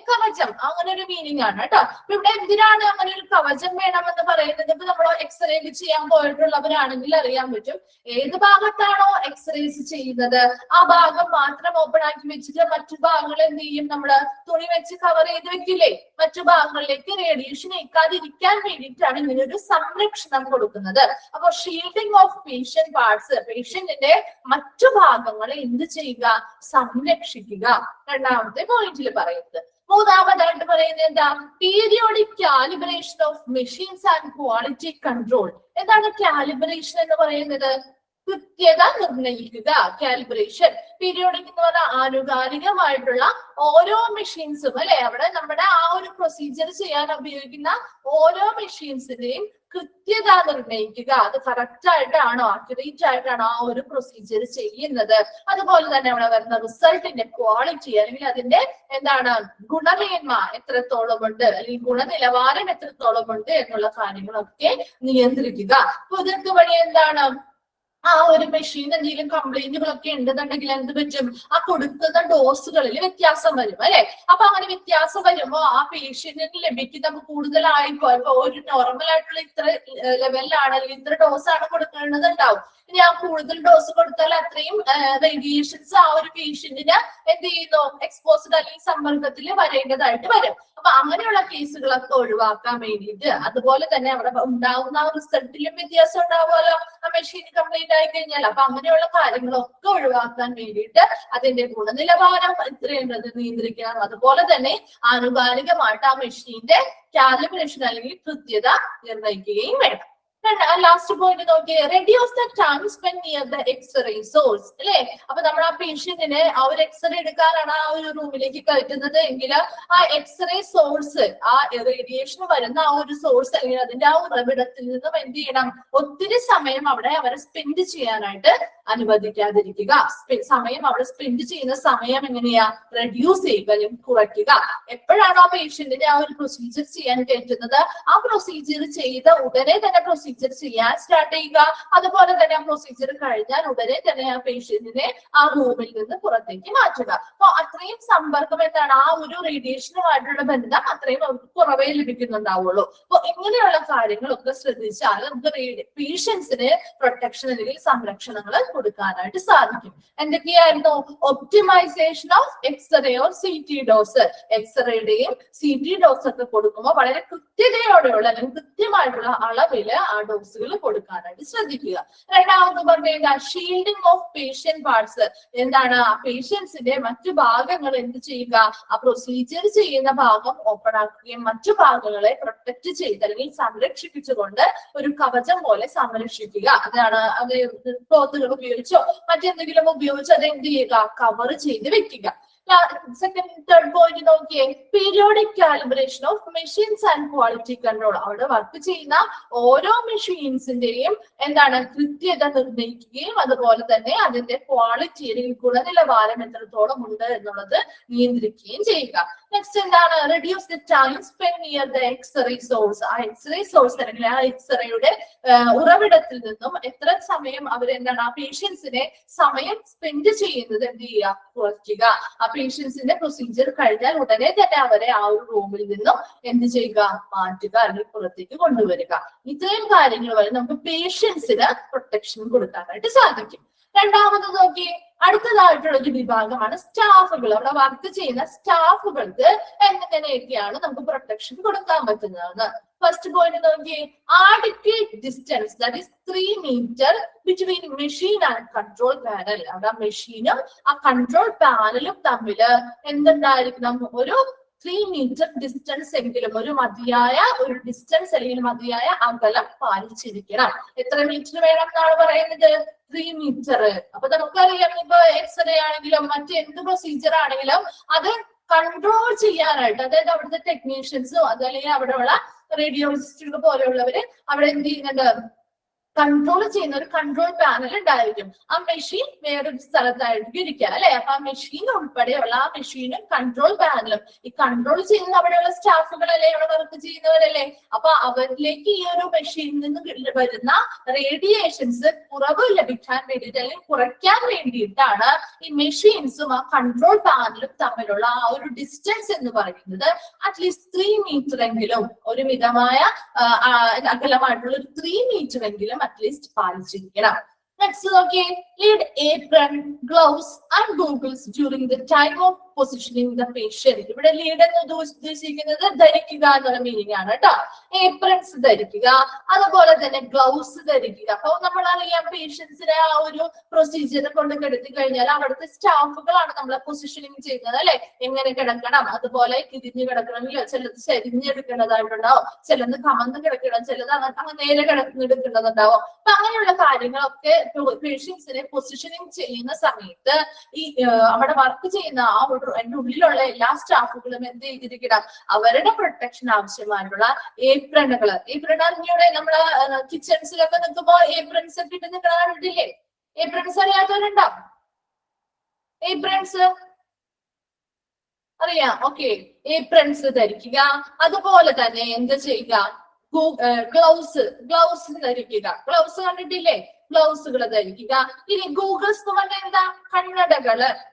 കവചം അങ്ങനെ ഒരു മീനിങ് ആണ് കേട്ടോ. അപ്പൊ ഇവിടെ എന്തിനാണ് അങ്ങനെ ഒരു കവചം വേണമെന്ന് പറയുന്നത്? ഇപ്പൊ നമ്മൾ എക്സ്റേ ചെയ്യാൻ പോയിട്ടുള്ളവരാണെങ്കിൽ അറിയാൻ പറ്റും, ഏത് ഭാഗത്താണോ എക്സ്റേസ് ചെയ്യുന്നത് ആ ഭാഗം മാത്രം ഓപ്പൺ ആക്കി വെച്ചിട്ട് മറ്റു ഭാഗങ്ങൾ എന്ത് ചെയ്യും, നമ്മള് തുണി വെച്ച് കവർ ചെയ്ത് വെക്കില്ലേ, മറ്റു ഭാഗങ്ങളിലേക്ക് റേഡിയേഷൻ ഏൽക്കാതിരിക്കാൻ വേണ്ടിയിട്ടാണ് ഇങ്ങനെ ഒരു സംരക്ഷണം കൊടുക്കുന്നത്. അപ്പൊ ഷീൽഡിംഗ് ഓഫ് പേഷ്യന്റ് പാർട്സ്, പേഷ്യന്റിന്റെ മറ്റു ഭാഗങ്ങളെ എന്ത് ചെയ്യുക, സംരക്ഷിക്കുക. രണ്ടാമത്തെ പോയിന്റിൽ പറയുന്നത്. മൂന്നാമതായിട്ട് പറയുന്നത് എന്താ, periodic calibration of machines and quality control. എന്താണ് കാലിബ്രേഷൻ എന്ന് പറയുന്നത്? കൃത്യത നിർണ്ണയിക്കുക. കാലിബ്രേഷൻ പീരിയോഡിക് എന്ന് പറഞ്ഞാൽ ആനുകാലികമായിട്ടുള്ള ഓരോ മെഷീൻസും, അല്ലെ, അവിടെ നമ്മുടെ ആ ഒരു പ്രൊസീജിയർ ചെയ്യാൻ ഉപയോഗിക്കുന്ന ഓരോ മെഷീൻസിന്റെയും കൃത്യത നിർണ്ണയിക്കുക. അത് കറക്റ്റ് ആയിട്ടാണോ, ആക്യുറേറ്റ് ആയിട്ടാണോ ആ ഒരു പ്രൊസീജിയർ ചെയ്യുന്നത്. അതുപോലെ തന്നെ അവിടെ വരുന്ന റിസൾട്ടിന്റെ ക്വാളിറ്റി അല്ലെങ്കിൽ അതിന്റെ എന്താണ് ഗുണമേന്മ എത്രത്തോളം ഉണ്ട്, അല്ലെങ്കിൽ ഗുണനിലവാരം എത്രത്തോളം ഉണ്ട് എന്നുള്ള കാര്യങ്ങളൊക്കെ നിയന്ത്രിക്കുക. അപ്പൊ ഇതൊക്കെ വഴി എന്താണ്, ആ ഒരു മെഷീൻ എന്തെങ്കിലും കംപ്ലൈന്റുകളൊക്കെ ഉണ്ടെന്നുണ്ടെങ്കിൽ എന്ത് പറ്റും, ആ കൊടുക്കുന്ന ഡോസുകളിൽ വ്യത്യാസം വരും, അല്ലെ. അപ്പൊ അങ്ങനെ വ്യത്യാസം വരുമ്പോ ആ പേഷ്യന്റിന് ലഭിക്കുന്ന കൂടുതലായിപ്പോ ഇപ്പൊ ഒരു നോർമൽ ആയിട്ടുള്ള ഇത്ര ലെവലിലാണ് അല്ലെങ്കിൽ ഇത്ര ഡോസ് ആണ് കൊടുക്കേണ്ടത് ഉണ്ടാവും. ഇനി ആ കൂടുതൽ ഡോസ് കൊടുത്താൽ അത്രയും റേഡിയേഷൻസ് ആ ഒരു പേഷ്യന്റിന് എന്ത് ചെയ്യുന്നു, എക്സ്പോസ്ഡ് അല്ലെങ്കിൽ സമ്പർക്കത്തിൽ വരേണ്ടതായിട്ട് വരും. അപ്പൊ അങ്ങനെയുള്ള കേസുകളൊക്കെ ഒഴിവാക്കാൻ വേണ്ടിയിട്ട്, അതുപോലെ തന്നെ അവിടെ ഉണ്ടാകുന്ന ആ റിസൾട്ടിലും വ്യത്യാസം ഉണ്ടാവുമല്ലോ ആ മെഷീൻ കംപ്ലീറ്റ് ആയി കഴിഞ്ഞാൽ. അപ്പൊ അങ്ങനെയുള്ള കാര്യങ്ങളൊക്കെ ഒഴിവാക്കാൻ വേണ്ടിയിട്ട് അതിന്റെ ഗുണനിലവാരം എത്രയുണ്ടെന്ന് നിയന്ത്രിക്കണം. അതുപോലെ തന്നെ ആനുകാലികമായിട്ട് ആ മെഷീന്റെ കാലിബ്രേഷൻ അല്ലെങ്കിൽ കൃത്യത നിർണ്ണയിക്കുകയും വേണം. ലാസ്റ്റ് പോയിന്റ് നോക്കിയേ, reduce the time spend near the X-ray source, അല്ലെ. അപ്പൊ നമ്മൾ ആ പേഷ്യന്റിനെ ആ ഒരു എക്സ്റേ എടുക്കാനാണ് ആ ഒരു റൂമിലേക്ക് കയറ്റുന്നത് എങ്കിൽ ആ എക്സ്റേ സോഴ്സ്, ആ റേഡിയേഷൻ വരുന്ന ആ ഒരു സോഴ്സ് അല്ലെങ്കിൽ അതിന്റെ ആ ഉറവിടത്തിൽ നിന്നും എന്ത് ചെയ്യണം, ഒത്തിരി സമയം അവിടെ അവരെ സ്പെൻഡ് ചെയ്യാനായിട്ട് അനുവദിക്കാതിരിക്കുക. സമയം അവിടെ സ്പെൻഡ് ചെയ്യുന്ന സമയം എങ്ങനെയാ, റെഡ്യൂസ് ചെയ്യുക അല്ലെങ്കിൽ കുറയ്ക്കുക. എപ്പോഴാണോ ആ പേഷ്യന്റിനെ ആ ഒരു പ്രൊസീജിയർ ചെയ്യാൻ കയറ്റുന്നത് ആ പ്രൊസീജിയർ ചെയ്ത ഉടനെ തന്നെ പ്രൊസീജിയർ ചെയ്യാൻ സ്റ്റാർട്ട് ചെയ്യുക. അതുപോലെ തന്നെ ആ പ്രൊസീജിയർ കഴിഞ്ഞാൽ ഉടനെ തന്നെ ആ പേഷ്യന്റിനെ ആ റൂമിൽ നിന്ന് പുറത്തേക്ക് മാറ്റുക. അപ്പൊ അത്രയും സമ്പർക്കം എന്താണ്, ആ ഒരു റേഡിയേഷനുമായിട്ടുള്ള ബന്ധം അത്രയും നമുക്ക് കുറവേ ലഭിക്കുന്നുണ്ടാവുള്ളൂ. അപ്പൊ ഇങ്ങനെയുള്ള കാര്യങ്ങളൊക്കെ ശ്രദ്ധിച്ചാൽ നമുക്ക് പേഷ്യൻസിന് പ്രൊട്ടക്ഷൻ അല്ലെങ്കിൽ സംരക്ഷണങ്ങൾ കൊടുക്കാനായിട്ട് സാധിക്കും. എന്തൊക്കെയായിരുന്നു? Optimization of x-ray or CT dose. എക്സ്റേയുടെയും CT ഡോസ് ഒക്കെ കൊടുക്കുമ്പോൾ വളരെ കൃത്യതയോടെയുള്ള അല്ലെങ്കിൽ കൃത്യമായിട്ടുള്ള അളവില് ആ ഡോസുകൾ കൊടുക്കാനായിട്ട് ശ്രദ്ധിക്കുക. രണ്ടാമത് പറഞ്ഞ ഷീൽഡിംഗ് ഓഫ് പേഷ്യന്റ് പാർട്സ്. എന്താണ്, ആ പേഷ്യൻസിന്റെ മറ്റു ഭാഗങ്ങൾ എന്ത് ചെയ്യുക, ആ പ്രൊസീജിയർ ചെയ്യുന്ന ഭാഗം ഓപ്പൺ ആക്കുകയും മറ്റു ഭാഗങ്ങളെ പ്രൊട്ടക്ട് ചെയ്ത് അല്ലെങ്കിൽ സംരക്ഷിപ്പിച്ചുകൊണ്ട് ഒരു കവചം പോലെ സംരക്ഷിക്കുക. അതാണ് അത് ക്ലോത്തുകൾ ഉപയോഗിച്ചോ മറ്റെന്തെങ്കിലും ഉപയോഗിച്ച് അത് എന്ത് ചെയ്യുക, കവർ ചെയ്ത് വെക്കുക. സെക്കൻഡ് തേർഡ് പോയിന്റ് നോക്കിയേ, periodic calibration of machines and quality control. അവിടെ വർക്ക് ചെയ്യുന്ന ഓരോ മെഷീൻസിന്റെയും എന്താണ് കൃത്യത നിർണ്ണയിക്കുകയും അതുപോലെ തന്നെ അതിന്റെ ക്വാളിറ്റി അല്ലെങ്കിൽ ഗുണനിലവാരം എത്രത്തോളം ഉണ്ട് എന്നുള്ളത് നിയന്ത്രിക്കുകയും ചെയ്യുക. നെക്സ്റ്റ് എന്താണ്, reduce the time spend near the X-ray source. ആ എക്സ്റേ സോഴ്സ് അല്ലെങ്കിൽ ആ എക്സ്റേയുടെ ഉറവിടത്തിൽ നിന്നും എത്ര സമയം അവരെന്താണ് ആ പേഷ്യൻസിനെ സമയം സ്പെൻഡ് ചെയ്യുന്നത് എന്ത് ചെയ്യുക, കുറയ്ക്കുക. ആ പേഷ്യൻസിന്റെ പ്രൊസീജിയർ കഴിഞ്ഞാൽ ഉടനെ തന്നെ അവരെ ആ ഒരു റൂമിൽ നിന്നും എന്ത് ചെയ്യുക, മാറ്റുക അല്ലെങ്കിൽ പുറത്തേക്ക് കൊണ്ടുവരിക. ഇത്രയും കാര്യങ്ങൾ വരെ നമുക്ക് പേഷ്യൻസിന് പ്രൊട്ടക്ഷൻ കൊടുക്കാനായിട്ട് സാധിക്കും. രണ്ടാമത് നോക്കി, അടുത്തതായിട്ടുള്ള ഒരു വിഭാഗമാണ് സ്റ്റാഫുകൾ. അവിടെ വർക്ക് ചെയ്യുന്ന സ്റ്റാഫുകൾക്ക് എങ്ങനെയൊക്കെയാണ് നമുക്ക് പ്രൊട്ടക്ഷൻ കൊടുക്കാൻ പറ്റുന്നതെന്ന്. ഫസ്റ്റ് പോയിന്റ് നോക്കി, adequate distance, that is 3 meter between machine and control panel. അവിടെ മെഷീനും ആ കൺട്രോൾ പാനലും തമ്മിൽ എന്തുണ്ടായിരിക്കണം, ഒരു 3 മീറ്റർ ഡിസ്റ്റൻസ് എങ്കിലും ഒരു മതിയായ ഒരു ഡിസ്റ്റൻസ് അല്ലെങ്കിൽ മതിയായ അകലം പാലിച്ചിരിക്കണം. എത്ര മീറ്റർ വേണം എന്നാണ് പറയുന്നത്? 3 മീറ്റർ. അപ്പൊ നമുക്കറിയാം ഇപ്പൊ എക്സ്റേ ആണെങ്കിലും മറ്റെന്ത് പ്രൊസീജിയർ ആണെങ്കിലും അത് കൺട്രോൾ ചെയ്യാനായിട്ട്, അതായത് അവിടുത്തെ ടെക്നീഷ്യൻസും അതല്ലെങ്കിൽ അവിടെയുള്ള റേഡിയോളജിസ്റ്റുകൾ പോലെയുള്ളവര് അവിടെ എന്ത് ചെയ്യുന്നുണ്ട്, കൺട്രോൾ ചെയ്യുന്ന ഒരു കൺട്രോൾ പാനൽ ഉണ്ടായിരിക്കും. ആ മെഷീൻ വേറൊരു സ്ഥലത്തായിരിക്കും ഇരിക്കുക അല്ലെ. അപ്പൊ ആ മെഷീൻ ഉൾപ്പെടെയുള്ള ആ മെഷീനും കൺട്രോൾ പാനലും ഈ കൺട്രോൾ ചെയ്യുന്ന അവിടെയുള്ള സ്റ്റാഫുകളല്ലേ, അവിടെ വർക്ക് ചെയ്യുന്നവരല്ലേ. അപ്പൊ അവരിലേക്ക് ഈ ഒരു മെഷീനിൽ നിന്ന് വരുന്ന റേഡിയേഷൻസ് കുറവ് ലഭിക്കാൻ വേണ്ടിയിട്ട് അല്ലെങ്കിൽ കുറയ്ക്കാൻ വേണ്ടിയിട്ടാണ് ഈ മെഷീൻസും ആ കൺട്രോൾ പാനലും തമ്മിലുള്ള ആ ഒരു ഡിസ്റ്റൻസ് എന്ന് പറയുന്നത് അറ്റ്ലീസ്റ്റ് 3 മീറ്റർ എങ്കിലും, ഒരു മിതമായ അകലമായിട്ടുള്ള ഒരു 3 മീറ്റർ എങ്കിലും അറ്റ്ലീസ്റ്റ് പാലിച്ചിരിക്കണം. നെക്സ്റ്റ് നോക്കിയേ, lead apron, gloves and Google's during the time of positioning the patient. ഇവിടെ ലീഡ് എന്ന് ഉദ്ദേശിക്കുന്നത് ധരിക്കുക എന്നുള്ള മീനിങ് ആണ് കേട്ടോ. ഏപ്രൺസ് ധരിക്കുക, അതുപോലെ തന്നെ ഗ്ലൗസ് ധരിക്കുക. അപ്പൊ നമ്മളറിയാം പേഷ്യൻസിനെ ആ ഒരു പ്രൊസീജിയർ കൊണ്ട് കിടത്തി കഴിഞ്ഞാൽ അവിടുത്തെ സ്റ്റാഫുകളാണ് നമ്മളെ പൊസിഷനിങ് ചെയ്യുന്നത് അല്ലെ. എങ്ങനെ കിടക്കണം, അതുപോലെ തിരിഞ്ഞു കിടക്കണമെങ്കിൽ ചിലത് ചരിഞ്ഞെടുക്കേണ്ടതായിട്ടുണ്ടാവും, ചിലത് കമന്ന് കിടക്കണം, ചിലത് അങ്ങനെ നേരെ കിടന്നെടുക്കേണ്ടതുണ്ടാവും. അപ്പൊ അങ്ങനെയുള്ള കാര്യങ്ങളൊക്കെ പേഷ്യൻസിനെ പൊസിഷനിങ് ചെയ്യുന്ന സമയത്ത് ഈ അവിടെ വർക്ക് ചെയ്യുന്ന ആ ഒരു അതിന്റെ ഉള്ളിലുള്ള എല്ലാ സ്റ്റാഫുകളും എന്ത് ചെയ്തിരിക്കണം, അവരുടെ പ്രൊട്ടക്ഷൻ ആവശ്യമായിട്ടുള്ള ഏപ്രണുകൾ. ഏപ്രൺ അറിഞ്ഞൂടെ, നമ്മള് കിച്ചൺസിലൊക്കെ നിൽക്കുമ്പോ ഏപ്രൺസ് ഒക്കെ ഇട്ട് നിൽക്കുന്ന കണ്ടിട്ടില്ലേ? ഏപ്രൺസ് അറിയാത്തവരുണ്ടോ? ഏപ്രൺസ് അറിയാം, ഓക്കെ. ഏപ്രൺസ് ധരിക്കുക, അതുപോലെ തന്നെ എന്ത് ചെയ്യുക, ഗ്ലൗസ് ധരിക്കുക. ഗ്ലൗസ് കണ്ടിട്ടില്ലേ? ഗ്ലൗസുകൾ ധരിക്കുക. ഇനി ഗൂഗിൾസ് എന്ന് പറഞ്ഞാൽ എന്താ?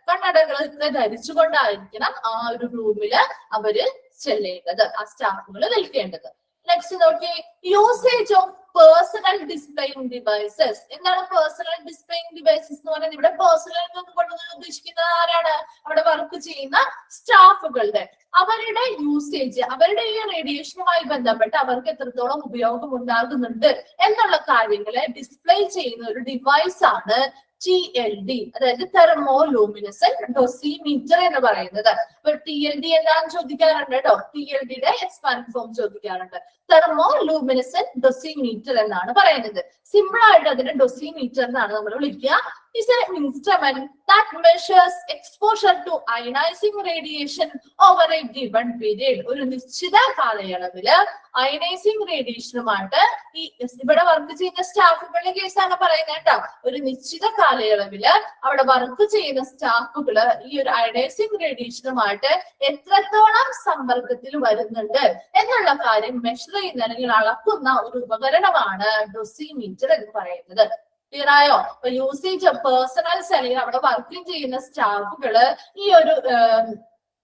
കണ്ണടകളൊക്കെ ധരിച്ചുകൊണ്ടായിരിക്കണം ആ ഒരു റൂമില് അവര് ചെല്ലേണ്ടത്, ആ സ്റ്റാഫുകൾ നിൽക്കേണ്ടത്. നെക്സ്റ്റ് നോക്കി, usage of personal displaying devices. എന്താണ് പേഴ്സണൽ ഡിസ്പ്ലേയിങ് ഡിവൈസസ് എന്ന് പറയുന്നത്? ഇവിടെ പേഴ്സണൽ കൊണ്ട് ഉദ്ദേശിക്കുന്നത് ആരാണ്? അവിടെ വർക്ക് ചെയ്യുന്ന സ്റ്റാഫുകളുടെ അവരുടെ യൂസേജ്, അവരുടെ ഈ റേഡിയേഷനുമായി ബന്ധപ്പെട്ട് അവർക്ക് എത്രത്തോളം ഉപയോഗം ഉണ്ടാകുന്നുണ്ട് എന്നുള്ള കാര്യങ്ങളെ ഡിസ്പ്ലേ ചെയ്യുന്ന ഒരു ഡിവൈസ് ആണ് TLD, അതായത് തെർമോ ലൂമിനസെന്റ് ഡോസിമീറ്റർ എന്ന് പറയുന്നത്. അപ്പൊ TLD എന്താണെന്ന് ചോദിക്കാറുണ്ട് കേട്ടോ. TLDയുടെ എക്സ്പാൻഡ് ഫോം ചോദിക്കാറുണ്ട്. തെർമോ ലൂമിനസെന്റ് ഡോസിമീറ്റർ എന്നാണ് പറയുന്നത്. സിമ്പിൾ ആയിട്ട് അതിന്റെ ഡോസിമീറ്റർ എന്നാണ് നമ്മൾ വിളിക്കുക. Is an instrument that measures exposure to ionizing radiation over a given period. ഒരു നിശ്ചിത കാലയളവില് അയനൈസിങ് റേഡിയേഷനുമായിട്ട് ഈ ഇവിടെ വർക്ക് ചെയ്യുന്ന സ്റ്റാഫുകളുടെ കേസാണ് പറയുന്നത് കേട്ടോ. ഒരു നിശ്ചിത കാലയളവില് അവിടെ വർക്ക് ചെയ്യുന്ന സ്റ്റാഫുകള് ഈ ഒരു അയനൈസിങ് റേഡിയേഷനുമായിട്ട് എത്രത്തോളം സമ്പർക്കത്തിൽ വരുന്നുണ്ട് എന്നുള്ള കാര്യം മെഷർ ചെയ്യുന്ന അല്ലെങ്കിൽ അളക്കുന്ന ഒരു ഉപകരണമാണ് ഡോസിമീറ്റർ എന്ന് പറയുന്നത്. ക്ലിയർ ആയോ? അപ്പൊ യൂസേജ് പേഴ്സണൽസ് അല്ലെങ്കിൽ അവിടെ വർക്കിംഗ് ചെയ്യുന്ന സ്റ്റാഫുകള് ഈ ഒരു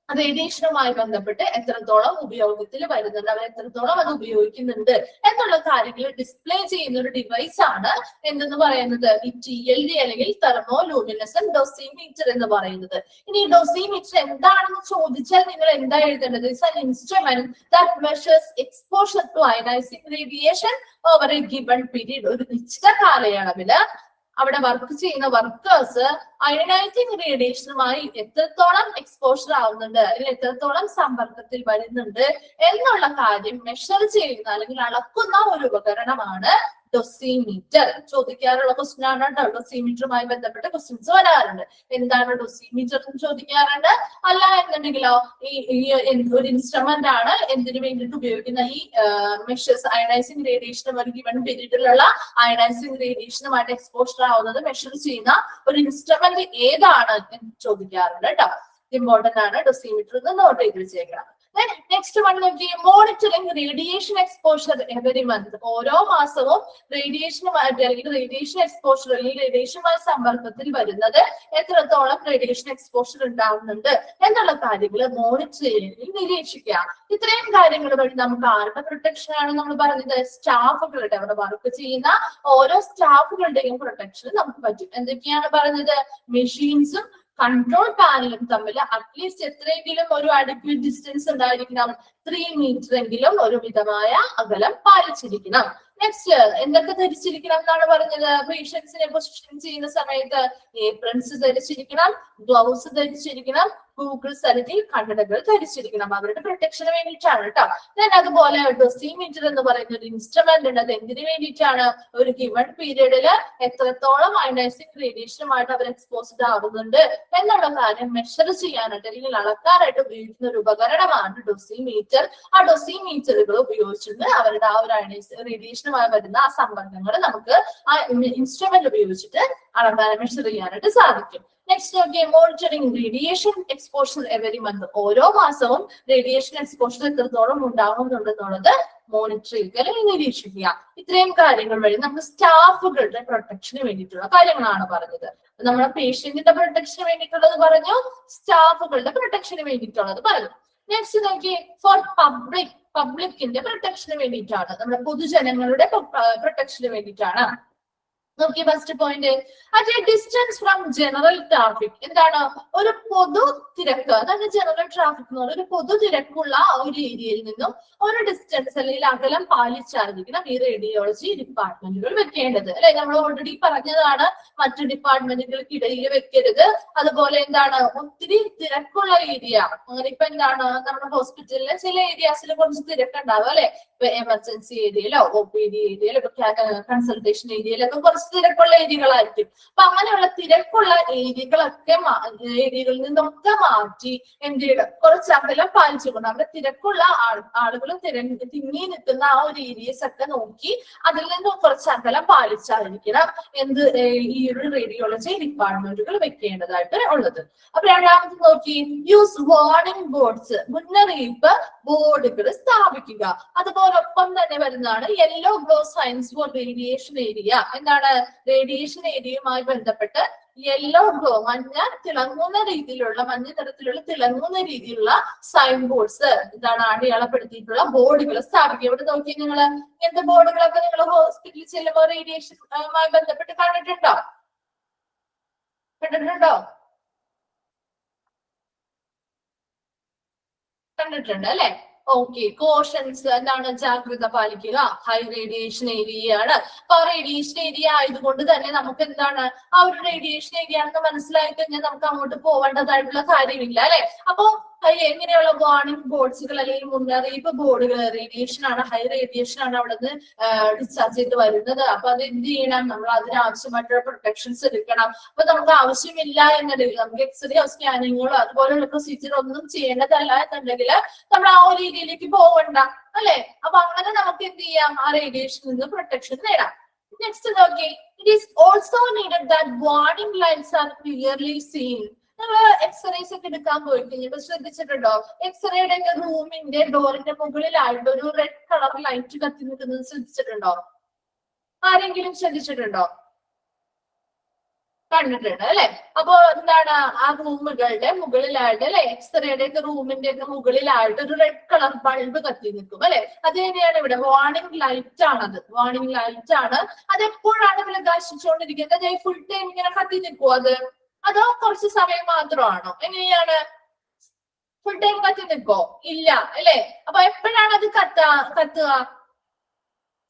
റേഡിയേഷനുമായി ബന്ധപ്പെട്ട് എത്രത്തോളം ഉപയോഗത്തിൽ വരുന്നുണ്ട്, അവർ എത്രത്തോളം അത് ഉപയോഗിക്കുന്നുണ്ട് എന്നുള്ള കാര്യങ്ങൾ ഡിസ്പ്ലേ ചെയ്യുന്ന ഒരു ഡിവൈസ് ആണ് എന്തെന്ന് പറയുന്നത് ഈ TLD അല്ലെങ്കിൽ തെർമോ ലൂമിനസെന്റ് ഡോസിമീറ്റർ എന്ന് പറയുന്നത്. ഇനി ഡോസിമീറ്റർ എന്താണെന്ന് ചോദിച്ചാൽ നിങ്ങൾ എന്താ എഴുതേണ്ടത്? It's an instrument that measures exposure to ionizing radiation over a given period. ഒരു നിശ്ചിത കാലയളവില് അവിടെ വർക്ക് ചെയ്യുന്ന വർക്കേഴ്സ് അയനൈസിംഗ് റേഡിയേഷനുമായി എത്രത്തോളം എക്സ്പോഷർ ആവുന്നുണ്ട് അല്ലെങ്കിൽ എത്രത്തോളം സമ്പർക്കത്തിൽ വരുന്നുണ്ട് എന്നുള്ള കാര്യം മെഷർ ചെയ്യുന്ന അല്ലെങ്കിൽ അളക്കുന്ന ഒരു ഉപകരണമാണ് ഡോസിമീറ്റർ. ചോദിക്കാറുള്ള ക്വസ്റ്റ്യൻ ആണ് കേട്ടോ. ഡോസിമീറ്ററുമായി ബന്ധപ്പെട്ട ക്വസ്റ്റ്യൻസ് വരാറുണ്ട്. എന്താണ് ഡോസിമീറ്റർ എന്ന് ചോദിക്കാറുണ്ട്. അല്ല എന്നുണ്ടെങ്കിലോ ഈ ഒരു ഇൻസ്ട്രുമെന്റ് ആണ് എന്തിനു വേണ്ടിയിട്ട് ഉപയോഗിക്കുന്ന ഈ മെഷേഴ്സ് അയനൈസിംഗ് റേഡിയേഷൻ ഒരു ഗിവൺ പീരീഡിലുള്ള അയനൈസിംഗ് റേഡിയേഷനുമായിട്ട് എക്സ്പോഷർ ആവുന്നത് മെഷർ ചെയ്യുന്ന ഒരു ഇൻസ്ട്രുമെന്റ് ഏതാണ് എന്ന് ചോദിക്കാറുണ്ട് കേട്ടോ. ഇമ്പോർട്ടന്റ് ആണ്. ഡോസിമീറ്റർ എന്ന് നോട്ട് ചെയ്ത് വെച്ചേക്കണം. നെക്സ്റ്റ് വൺ നോക്കി, monitoring radiation exposure every month. ഓരോ മാസവും റേഡിയേഷനുമായിട്ട് അല്ലെങ്കിൽ റേഡിയേഷൻ എക്സ്പോഷർ അല്ലെങ്കിൽ റേഡിയേഷനുമായി സമ്പർക്കത്തിൽ വരുന്നത് എത്രത്തോളം റേഡിയേഷൻ എക്സ്പോഷർ ഉണ്ടാവുന്നുണ്ട് എന്നുള്ള കാര്യങ്ങൾ മോണിറ്റർ ചെയ്യുകയും നിരീക്ഷിക്കുക. ഇത്രയും കാര്യങ്ങൾ വഴി നമുക്ക് ആരുടെ പ്രൊട്ടക്ഷൻ ആണ് നമ്മൾ പറഞ്ഞത്? സ്റ്റാഫുകളുടെ, അവിടെ വർക്ക് ചെയ്യുന്ന ഓരോ സ്റ്റാഫുകളുടെയും പ്രൊട്ടക്ഷൻ നമുക്ക് പറ്റും. എന്തൊക്കെയാണ് പറഞ്ഞത്? മെഷീൻസും കൺട്രോൾ പാനലും തമ്മിൽ അറ്റ്ലീസ്റ്റ് എത്രയെങ്കിലും ഒരു അഡിക്വേറ്റ് ഡിസ്റ്റൻസ് ഉണ്ടായിരിക്കണം. 3 മീറ്റർ എങ്കിലും ഒരു മിതമായ അകലം പാലിച്ചിരിക്കണം. നെക്സ്റ്റ് എന്തൊക്കെ ധരിച്ചിരിക്കണം എന്നാണ് പറഞ്ഞത്? പേഷ്യൻസിനെ പൊസിഷൻ ചെയ്യുന്ന സമയത്ത് ഏപ്രൺസ് ധരിച്ചിരിക്കണം, ഗ്ലൗസ് ധരിച്ചിരിക്കണം, ഗൂഗിൾ സ്ഥലത്തിൽ കണ്ണടകൾ ധരിച്ചിരിക്കണം. അവരുടെ പ്രൊട്ടക്ഷന് വേണ്ടിയിട്ടാണ് കേട്ടോ. ഞാൻ അതുപോലെ ഡോസിമീറ്റർ എന്ന് പറയുന്ന ഒരു ഇൻസ്ട്രുമെന്റ് ഉണ്ട്. അത് എന്തിനു വേണ്ടിയിട്ടാണ്? ഒരു ഗിവൺ പീരീഡില് എത്രത്തോളം അയണൈസിങ് റേഡിയേഷനുമായിട്ട് അവർ എക്സ്പോസ്ഡ് ആവുന്നുണ്ട് എന്നുള്ള കാര്യം മെഷർ ചെയ്യാനായിട്ട് അല്ലെങ്കിൽ അളക്കാനായിട്ട് ഉപയോഗിക്കുന്ന ഒരു ഉപകരണമാണ് ഡോസിമീറ്റർ. ആ ഡോസിമീറ്ററുകൾ ഉപയോഗിച്ചിട്ട് അവരുടെ ആ ഒരു അയണൈസിങ് റേഡിയേഷനുമായി വരുന്ന ആ സമ്പർക്കങ്ങൾ നമുക്ക് ആ ഇൻസ്ട്രുമെന്റ് ഉപയോഗിച്ചിട്ട് അളക്കാൻ മെഷർ ചെയ്യാനായിട്ട് സാധിക്കും. നെക്സ്റ്റ് നോക്കിയേ, monitoring radiation exposure every month. ഓരോ മാസവും റേഡിയേഷൻ എക്സ്പോഷർ എത്രത്തോളം ഉണ്ടാകുന്നുണ്ടെന്നുള്ളത് മോണിറ്റർ ചെയ്യുക അല്ലെങ്കിൽ നിരീക്ഷിക്കുക. ഇത്രയും കാര്യങ്ങൾ വഴി നമുക്ക് സ്റ്റാഫുകളുടെ പ്രൊട്ടക്ഷന് വേണ്ടിയിട്ടുള്ള കാര്യങ്ങളാണ് പറഞ്ഞത്. നമ്മുടെ പേഷ്യന്റിന്റെ പ്രൊട്ടക്ഷന് വേണ്ടിയിട്ടുള്ളത് പറഞ്ഞു, സ്റ്റാഫുകളുടെ പ്രൊട്ടക്ഷന് വേണ്ടിയിട്ടുള്ളത് പറഞ്ഞു. നെക്സ്റ്റ് നോക്കി, ഫോർ പബ്ലിക്കിന്റെ പ്രൊട്ടക്ഷന് വേണ്ടിയിട്ടാണ്, നമ്മുടെ പൊതുജനങ്ങളുടെ പ്രൊട്ടക്ഷന് വേണ്ടിയിട്ടാണ്. നോക്കി first point, at A distance from general traffic. എന്താണ്? ഒരു പൊതു തിരക്ക്, അതായത് ജനറൽ ട്രാഫിക് എന്ന് പറയുന്നത് ഒരു പൊതു തിരക്കുള്ള ഒരു ഏരിയയിൽ നിന്നും ഒരു ഡിസ്റ്റൻസ് അല്ലെങ്കിൽ അകലം പാലിച്ചായിരിക്കണം ഈ റേഡിയോളജി ഡിപ്പാർട്ട്മെന്റുകൾ വെക്കേണ്ടത് അല്ലെ. നമ്മൾ ഓൾറെഡി പറഞ്ഞതാണ്, മറ്റു ഡിപ്പാർട്ട്മെന്റുകൾക്കിടയിൽ വെക്കരുത്. അതുപോലെ എന്താണ്, ഒത്തിരി തിരക്കുള്ള ഏരിയ, അങ്ങനെ ഇപ്പൊ എന്താണ് നമ്മുടെ ഹോസ്പിറ്റലിലെ ചില ഏരിയാസിൽ കുറച്ച് തിരക്കുണ്ടാവും അല്ലെ. ഇപ്പൊ എമർജൻസി ഏരിയയിലോ ഒ പി ഡി ഏരിയയിലോ കൺസൾട്ടേഷൻ ഏരിയയിലൊക്കെ കുറച്ച് തിരക്കുള്ള ഏരിയകളായിരിക്കും. അപ്പൊ അങ്ങനെയുള്ള തിരക്കുള്ള ഏരിയകളിൽ നിന്നൊക്കെ മാറ്റി എന്ത് ചെയ്യണം, കുറച്ച് അകലം പാലിച്ചുകൊണ്ട് അവിടെ തിരക്കുള്ള ആളുകൾ തിങ്ങി നിൽക്കുന്ന ആ ഒരു ഏരിയസ് ഒക്കെ നോക്കി അതിൽ നിന്നും കുറച്ച് അകലം പാലിച്ചായിരിക്കണം എന്ത് ഈ ഒരു റേഡിയോളജി ഡിപ്പാർട്ട്മെന്റുകൾ വെക്കേണ്ടതായിട്ട് ഉള്ളത്. അപ്പൊ രണ്ടാമത് നോക്കി, യൂസ് വാർണിംഗ് ബോർഡ്സ്. മുന്നറിയിപ്പ് ബോർഡുകൾ സ്ഥാപിക്കുക. അതുപോലൊപ്പം തന്നെ വരുന്നതാണ് yellow glow signs for radiation area. എന്താണ്? റേഡിയേഷൻ ഏരിയയുമായി ബന്ധപ്പെട്ട് യെല്ലോ ഗ്ലോ, മഞ്ഞ തിളങ്ങുന്ന രീതിയിലുള്ള, മഞ്ഞ നിറത്തിലുള്ള തിളങ്ങുന്ന രീതിയിലുള്ള സൈൻ ബോർഡ്സ് എന്താണ് അടയാളപ്പെടുത്തിയിട്ടുള്ള ബോർഡുകൾ സ്ഥാപിക്കുക. ഇവിടെ നോക്കി നിങ്ങൾ ഇങ്ങനത്തെ ബോർഡുകളൊക്കെ നിങ്ങൾ ഹോസ്പിറ്റലിൽ ചെല്ലുമ്പോൾ റേഡിയേഷനുമായി ബന്ധപ്പെട്ട് കണ്ടിട്ടുണ്ടോ? കണ്ടിട്ടുണ്ട് അല്ലെ? ഓക്കെ. കോഷൻസ് എന്താണ്? ജാഗ്രത പാലിക്കുക. ഹൈ റേഡിയേഷൻ ഏരിയ ആണ്. അപ്പൊ ആ റേഡിയേഷൻ ഏരിയ ആയതുകൊണ്ട് തന്നെ നമുക്ക് എന്താണ്, ആ ഒരു റേഡിയേഷൻ ഏരിയ ആണെന്ന് മനസ്സിലായി കഴിഞ്ഞാൽ നമുക്ക് അങ്ങോട്ട് പോവേണ്ടതായിട്ടുള്ള കാര്യമില്ല അല്ലെ. അപ്പൊ എങ്ങനെയുള്ള വാർണിംഗ് ബോർഡ്സുകൾ അല്ലെങ്കിൽ മുന്നറിയിപ്പ് ബോർഡുകൾ, റേഡിയേഷൻ ആണ്, ഹൈ റേഡിയേഷൻ ആണ് അവിടെ നിന്ന് ഡിസ്ചാർജ് ചെയ്ത് വരുന്നത്. അപ്പൊ അത് എന്ത് ചെയ്യണം? നമ്മൾ അതിനാവശ്യമായിട്ടുള്ള പ്രൊട്ടക്ഷൻസ് എടുക്കണം. അപ്പൊ നമുക്ക് ആവശ്യമില്ല എന്നുണ്ടെങ്കിൽ, നമുക്ക് എക്സ്റേയോ സ്കാനിങ്ങോ അതുപോലുള്ള പ്രൊസീജിയർ ഒന്നും ചെയ്യേണ്ടതല്ല എന്നുണ്ടെങ്കിൽ നമ്മൾ ആ ഒരു ഏരിയയിലേക്ക് പോവണ്ട അല്ലെ. അപ്പൊ അങ്ങനെ നമുക്ക് എന്ത് ചെയ്യാം? ആ റേഡിയേഷനിൽ നിന്ന് പ്രൊട്ടക്ഷൻ നേടാം. നെക്സ്റ്റ് നോക്കി, it is also needed that warning lights are clearly seen. നമ്മൾ എക്സ്റേസ് ഒക്കെ എടുക്കാൻ പോയി കഴിഞ്ഞപ്പോൾ ശ്രദ്ധിച്ചിട്ടുണ്ടോ? എക്സ്റേയുടെ ഒക്കെ റൂമിന്റെ ഡോറിന്റെ മുകളിലായിട്ട് ഒരു റെഡ് കളർ ലൈറ്റ് കത്തി നിൽക്കുന്നത് ശ്രദ്ധിച്ചിട്ടുണ്ടോ? ആരെങ്കിലും ശ്രദ്ധിച്ചിട്ടുണ്ടോ? കണ്ടിട്ടുണ്ട് അല്ലെ. അപ്പൊ എന്താണ്, ആ റൂമുകളുടെ മുകളിലായിട്ട് അല്ലെ, എക്സ്റേയുടെ ഒക്കെ റൂമിന്റെ ഒക്കെ മുകളിലായിട്ട് ഒരു റെഡ് കളർ ബൾബ് കത്തി നിൽക്കും അല്ലെ. അത് തന്നെയാണ് ഇവിടെ വാർണിംഗ് ലൈറ്റ് ആണത്. വാർണിംഗ് ലൈറ്റ് ആണ്. അത് എപ്പോഴാണ് പ്രകാശിച്ചുകൊണ്ടിരിക്കുന്നത്? ഫുൾ ടൈം ഇങ്ങനെ കത്തി നിൽക്കുമോ അത്? അതോ കുറച്ച് സമയം മാത്രമാണോ? എങ്ങനെയാണ്? ഫുൾ ടൈം കത്തി നിൽക്കോ? ഇല്ല അല്ലെ. അപ്പൊ എപ്പോഴാണ് അത് കത്തുക?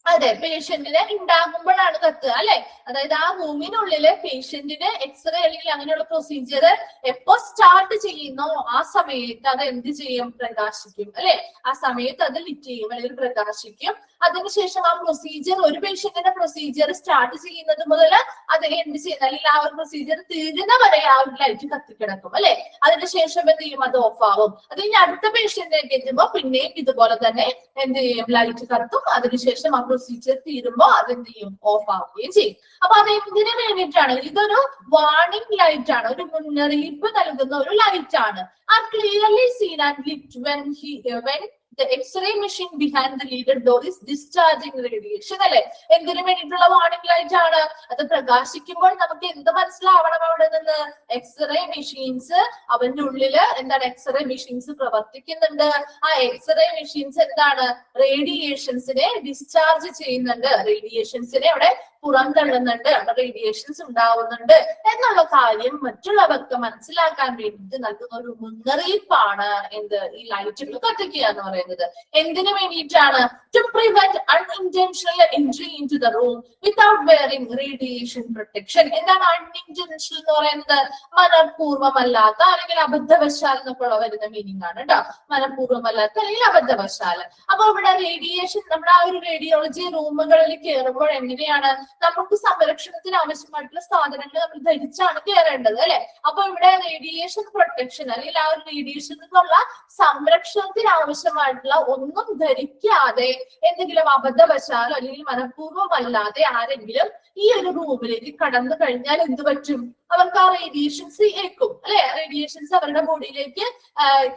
അതെ, പേഷ്യന്റിന് ഉണ്ടാകുമ്പോഴാണ് കത്തുക അല്ലെ. അതായത് ആ റൂമിനുള്ളില് പേഷ്യന്റിന് എക്സ്റേ അല്ലെങ്കിൽ അങ്ങനെയുള്ള പ്രൊസീജിയർ എപ്പോ സ്റ്റാർട്ട് ചെയ്യുന്നോ ആ സമയത്ത് അത് എന്ത് ചെയ്യും? പ്രകാശിക്കും അല്ലെ. ആ സമയത്ത് അത് ലിറ്റ് ചെയ്യും അല്ലെങ്കിൽ പ്രകാശിക്കും. അതിനുശേഷം ആ പ്രൊസീജിയർ, ഒരു പേഷ്യന്റിന്റെ പ്രൊസീജിയർ സ്റ്റാർട്ട് ചെയ്യുന്നത് മുതൽ അത് എന്ത് ചെയ്യുന്ന അല്ലെങ്കിൽ ആ ഒരു പ്രൊസീജിയർ തീരുന്ന വരെ ആ ഒരു ലൈറ്റ് കത്തിക്കിടക്കും അല്ലെ. അതിനുശേഷം എന്ത് ചെയ്യും? അത് ഓഫ് ആവും. അത് കഴിഞ്ഞ് അടുത്ത പേഷ്യന്റിലേക്ക് എത്തുമ്പോ പിന്നെയും ഇതുപോലെ തന്നെ എന്ത് ചെയ്യും? ലൈറ്റ് കത്തും. അതിനുശേഷം ആ പ്രൊസീജിയർ തീരുമ്പോ അതെന്ത് ചെയ്യും? ഓഫ് ആവുകയും ചെയ്യും. അപ്പൊ അത് എന്തിനു വേണ്ടിയിട്ടാണ്? ഇതൊരു വാർണിംഗ് ലൈറ്റ് ആണ്, ഒരു മുന്നറിയിപ്പ് നൽകുന്ന ഒരു ലൈറ്റ് ആണ്. ആ clearly seen and lit when the X-ray machine behind the leader door is discharging radiation അല്ലെ. എന്തിനു വേണ്ടിയിട്ടുള്ള വാർണിംഗ് ലൈറ്റ് ആണ്? അത് പ്രകാശിക്കുമ്പോൾ നമുക്ക് എന്ത് മനസ്സിലാവണം? അവിടെ നിന്ന് എക്സ്റേ മെഷീൻസ്, അവന്റെ ഉള്ളില് എന്താണ്, എക്സ്റേ മെഷീൻസ് പ്രവർത്തിക്കുന്നുണ്ട്. ആ എക്സ്റേ മെഷീൻസ് എന്താണ്? റേഡിയേഷൻസിനെ ഡിസ്ചാർജ് ചെയ്യുന്നുണ്ട്. റേഡിയേഷൻസിനെ അവിടെ പുറന്തള്ളുന്നുണ്ട്, റേഡിയേഷൻസ് ഉണ്ടാവുന്നുണ്ട് എന്നുള്ള കാര്യം മറ്റുള്ളവർക്ക് മനസ്സിലാക്കാൻ വേണ്ടിയിട്ട് നൽകുന്ന ഒരു മുന്നറിയിപ്പാണ് എന്ത് ഈ ലൈറ്റുകൾ കത്തിക്കുക എന്ന് പറയുന്നത്. എന്തിനു വേണ്ടിയിട്ടാണ്? To prevent unintentional entry in to the room without wearing radiation protection. എന്താണ് അൺഇന്റൻഷണൽ എന്ന് പറയുന്നത്? മനഃപൂർവ്വമല്ലാത്ത അല്ലെങ്കിൽ അബദ്ധവശാൽ എന്നൊക്കെ വരുന്ന മീനിങ് ആണ് കേട്ടോ. മനഃപൂർവ്വമല്ലാത്ത അല്ലെങ്കിൽ അബദ്ധവശാൽ. അപ്പൊ ഇവിടെ റേഡിയേഷൻ നമ്മുടെ ആ ഒരു റേഡിയോളജി റൂമുകളിൽ കയറുമ്പോൾ എങ്ങനെയാണ് നമുക്ക് സംരക്ഷണത്തിന് ആവശ്യമായിട്ടുള്ള സാധനങ്ങൾ നമ്മൾ ധരിച്ചാണ് കയറേണ്ടത് അല്ലെ. അപ്പൊ ഇവിടെ റേഡിയേഷൻ പ്രൊട്ടക്ഷൻ അല്ലെങ്കിൽ ആ ഒരു റേഡിയേഷൻ നിന്നുള്ള സംരക്ഷണത്തിന് ആവശ്യമായിട്ടുള്ള ഒന്നും ധരിക്കാതെ എന്തെങ്കിലും അബദ്ധവശാലോ അല്ലെങ്കിൽ മനഃപൂർവ്വമല്ലാതെ ആരെങ്കിലും ഈ ഒരു റൂമിലേക്ക് കടന്നു കഴിഞ്ഞാൽ എന്ത് പറ്റും? അവർക്ക് ആ റേഡിയേഷൻസ് ഏൽക്കും അല്ലെ. റേഡിയേഷൻസ് അവരുടെ ബോഡിയിലേക്ക്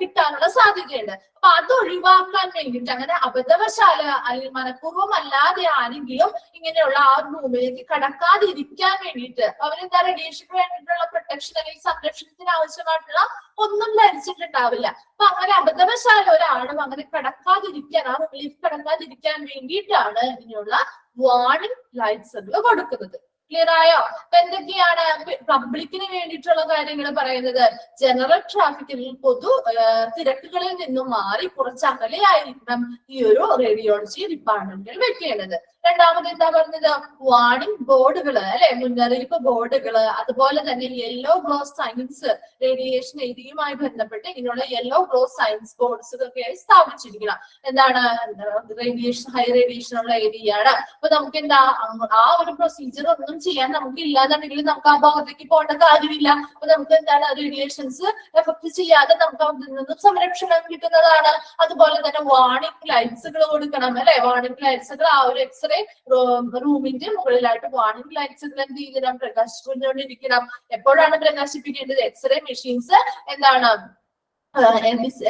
കിട്ടാനുള്ള സാധ്യതയുണ്ട്. അപ്പൊ അത് ഒഴിവാക്കാൻ വേണ്ടിയിട്ട് അങ്ങനെ അബദ്ധവശാല അല്ലെങ്കിൽ മനഃപൂർവ്വമല്ലാതെ ആരെങ്കിലും ഇങ്ങനെയുള്ള ആ റൂമിലേക്ക് കടക്കാതിരിക്കാൻ വേണ്ടിയിട്ട് അവരെന്താ റേഡിയേഷന് വേണ്ടിയിട്ടുള്ള പ്രൊട്ടക്ഷൻ അല്ലെങ്കിൽ സംരക്ഷണത്തിന് ആവശ്യമായിട്ടുള്ള ഒന്നും ധരിച്ചിട്ടുണ്ടാവില്ല. അപ്പൊ അങ്ങനെ അബദ്ധവശാല ഒരാളും അങ്ങനെ കടക്കാതിരിക്കാൻ ആ റൂമിലേക്ക് കടക്കാതിരിക്കാൻ വേണ്ടിയിട്ടാണ് ഇങ്ങനെയുള്ള വാർണിംഗ് ലൈറ്റ്സ് കൊടുക്കുന്നത്. ക്ലിയർ ആയോ? അപ്പൊ എന്തൊക്കെയാണ് പബ്ലിക്കിന് വേണ്ടിയിട്ടുള്ള കാര്യങ്ങൾ പറയുന്നത്? ജനറൽ ട്രാഫിക്കിൽ പൊതു തിരക്കുകളിൽ നിന്നും മാറി കുറച്ച് അകലെയായിരിക്കണം ഈ ഒരു റേഡിയോളജി ഡിപ്പാർട്ട്മെന്റിൽ വെക്കേണ്ടത്. രണ്ടാമത് എന്താ പറഞ്ഞത്? വാർണിംഗ് ബോർഡുകൾ അല്ലെ, മുന്നറിയിപ്പ് ബോർഡുകൾ. അതുപോലെ തന്നെ യെല്ലോ ഗ്ലോ സൈൻസ്, റേഡിയേഷൻ ഏരിയയുമായി ബന്ധപ്പെട്ട് ഇങ്ങനെയുള്ള യെല്ലോ ഗ്ലോ സൈൻസ് ബോർഡ്സുകളൊക്കെ സ്ഥാപിച്ചിരിക്കണം. എന്താണ്? റേഡിയേഷൻ ഹൈ റേഡിയേഷൻ ഉള്ള ഏരിയ ആണ്. അപ്പൊ നമുക്ക് എന്താ ആ ഒരു പ്രൊസീജിയർ ഒന്നും ചെയ്യാൻ നമുക്ക് ഇല്ലാന്നുണ്ടെങ്കിൽ നമുക്ക് ആ ഭാഗത്തേക്ക് പോകേണ്ട കാര്യമില്ല. അപ്പൊ നമുക്ക് എന്താണ് റേഡിയേഷൻസ് എഫക്ട് ചെയ്യാതെ നമുക്ക് അതിൽ നിന്നും സംരക്ഷണം കിട്ടുന്നതാണ്. അതുപോലെ തന്നെ വാർണിംഗ് ലൈറ്റ്സുകൾ കൊടുക്കണം അല്ലെ. വാർണിംഗ് ലൈറ്റ്സുകൾ ആ ഒരു എക്സ്റേ റൂമിന്റെ മുകളിലായിട്ട് വാർണിംഗ് ലൈറ്റ്സുകൾ എന്ത് ചെയ്യണം? പ്രകാശിച്ചുകൊണ്ടിരിക്കണം. എപ്പോഴാണ് പ്രകാശിപ്പിക്കേണ്ടത്? എക്സ്റേ മെഷീൻസ് എന്താണ്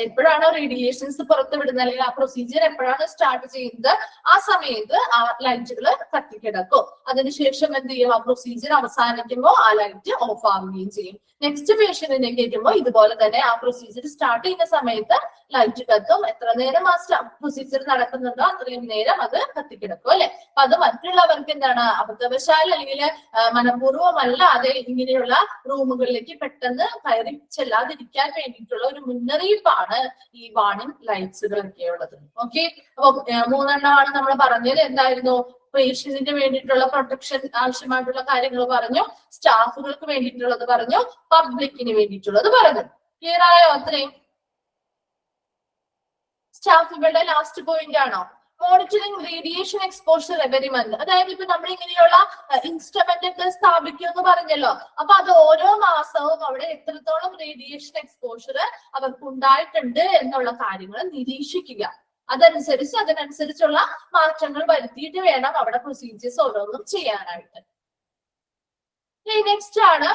എപ്പോഴാണ് റേഡിയേഷൻസ് പുറത്തുവിടുന്നത് അല്ലെങ്കിൽ ആ പ്രൊസീജിയർ എപ്പോഴാണ് സ്റ്റാർട്ട് ചെയ്യുന്നത് ആ സമയത്ത് ആ ലൈറ്റുകൾ കത്തിക്കിടക്കും. അതിനുശേഷം എന്ത് ചെയ്യും? ആ പ്രൊസീജിയർ അവസാനിക്കുമ്പോൾ ആ ലൈറ്റ് ഓഫ് ആവുകയും ചെയ്യും. നെക്സ്റ്റ് പേഷ്യന്റിനെ കയറ്റുമ്പോൾ ഇതുപോലെ തന്നെ ആ പ്രൊസീജിയർ സ്റ്റാർട്ട് ചെയ്യുന്ന സമയത്ത് ലൈറ്റ് കത്തും. എത്ര നേരം ആ പ്രൊസീജിയർ നടക്കുന്നുണ്ടോ അത്രയും നേരം അത് കത്തിക്കിടക്കും അല്ലെ. അപ്പൊ അത് മറ്റുള്ളവർക്ക് എന്താണ് അബദ്ധവശാൽ അല്ലെങ്കിൽ മനഃപൂർവ്വമല്ലാതെ ഇങ്ങനെയുള്ള റൂമുകളിലേക്ക് പെട്ടെന്ന് കയറി ചെല്ലാതിരിക്കാൻ വേണ്ടിയിട്ടുള്ള ഒരു മുന്നറിയിപ്പാണ് ഈ വാർണിംഗ് ലൈറ്റ്സുകളൊക്കെ ഉള്ളത്. ഓക്കെ, അപ്പൊ മൂന്നെണ്ണമാണ് നമ്മൾ പറഞ്ഞത്. എന്തായിരുന്നു? പേഷ്യന്റിന് വേണ്ടിയിട്ടുള്ള പ്രൊട്ടക്ഷൻ ആവശ്യമായിട്ടുള്ള കാര്യങ്ങൾ പറഞ്ഞു, സ്റ്റാഫുകൾക്ക് വേണ്ടിയിട്ടുള്ളത് പറഞ്ഞു, പബ്ലിക്കിന് വേണ്ടിയിട്ടുള്ളത് പറഞ്ഞു. ക്ലിയർ ആയോ? അത്രയും സ്റ്റാഫുകളുടെ ലാസ്റ്റ് പോയിന്റ് ആണോ? Monitoring radiation exposure every month. അതായത് ഇപ്പൊ നമ്മൾ ഇങ്ങനെയുള്ള ഇൻസ്ട്രുമെന്റ് ഒക്കെ സ്ഥാപിക്കും എന്ന് പറഞ്ഞല്ലോ. അപ്പൊ അത് ഓരോ മാസവും അവിടെ എത്രത്തോളം റേഡിയേഷൻ എക്സ്പോഷർ അവർക്ക് ഉണ്ടായിട്ടുണ്ട് എന്നുള്ള കാര്യങ്ങൾ നിരീക്ഷിക്കുക. അതിനനുസരിച്ചുള്ള മാറ്റങ്ങൾ വരുത്തിയിട്ട് വേണം അവിടെ പ്രൊസീജിയേഴ്സ് ഓരോന്നും ചെയ്യാനായിട്ട്. നെക്സ്റ്റ് ആണ്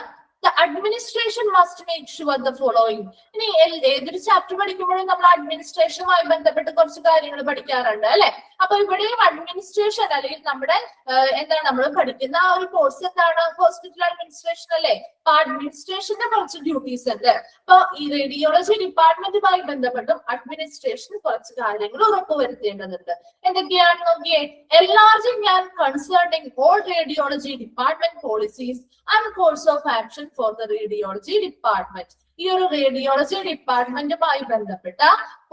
the administration must make sure the following. ഇനി ഏതൊരു ചാപ്റ്റർ പഠിക്കുമ്പോഴും നമ്മൾ അഡ്മിനിസ്ട്രേഷനുമായി ബന്ധപ്പെട്ട് കുറച്ച് കാര്യങ്ങൾ പഠിക്കാറുണ്ട് അല്ലെ. അപ്പൊ ഇവിടെയും അഡ്മിനിസ്ട്രേഷൻ അല്ലെങ്കിൽ നമ്മുടെ എന്താണ് നമ്മൾ പഠിക്കുന്ന ആ ഒരു കോഴ്സ് എന്താണ്? ഹോസ്പിറ്റൽ അഡ്മിനിസ്ട്രേഷൻ അല്ലെ. അപ്പൊ അഡ്മിനിസ്ട്രേഷന്റെ കുറച്ച് ഡ്യൂട്ടീസ് ഉണ്ട്. അപ്പൊ ഈ റേഡിയോളജി ഡിപ്പാർട്ട്മെന്റുമായി ബന്ധപ്പെട്ടും അഡ്മിനിസ്ട്രേഷൻ കുറച്ച് കാര്യങ്ങൾ ഉറപ്പുവരുത്തേണ്ടതുണ്ട്. എന്തൊക്കെയാണ് നോക്കിയേ? enlarging and concerning all radiology department policies and course of action for the radiology department. ഈ ഒരു റേഡിയോളജി ഡിപ്പാർട്ട്മെന്റുമായി ബന്ധപ്പെട്ട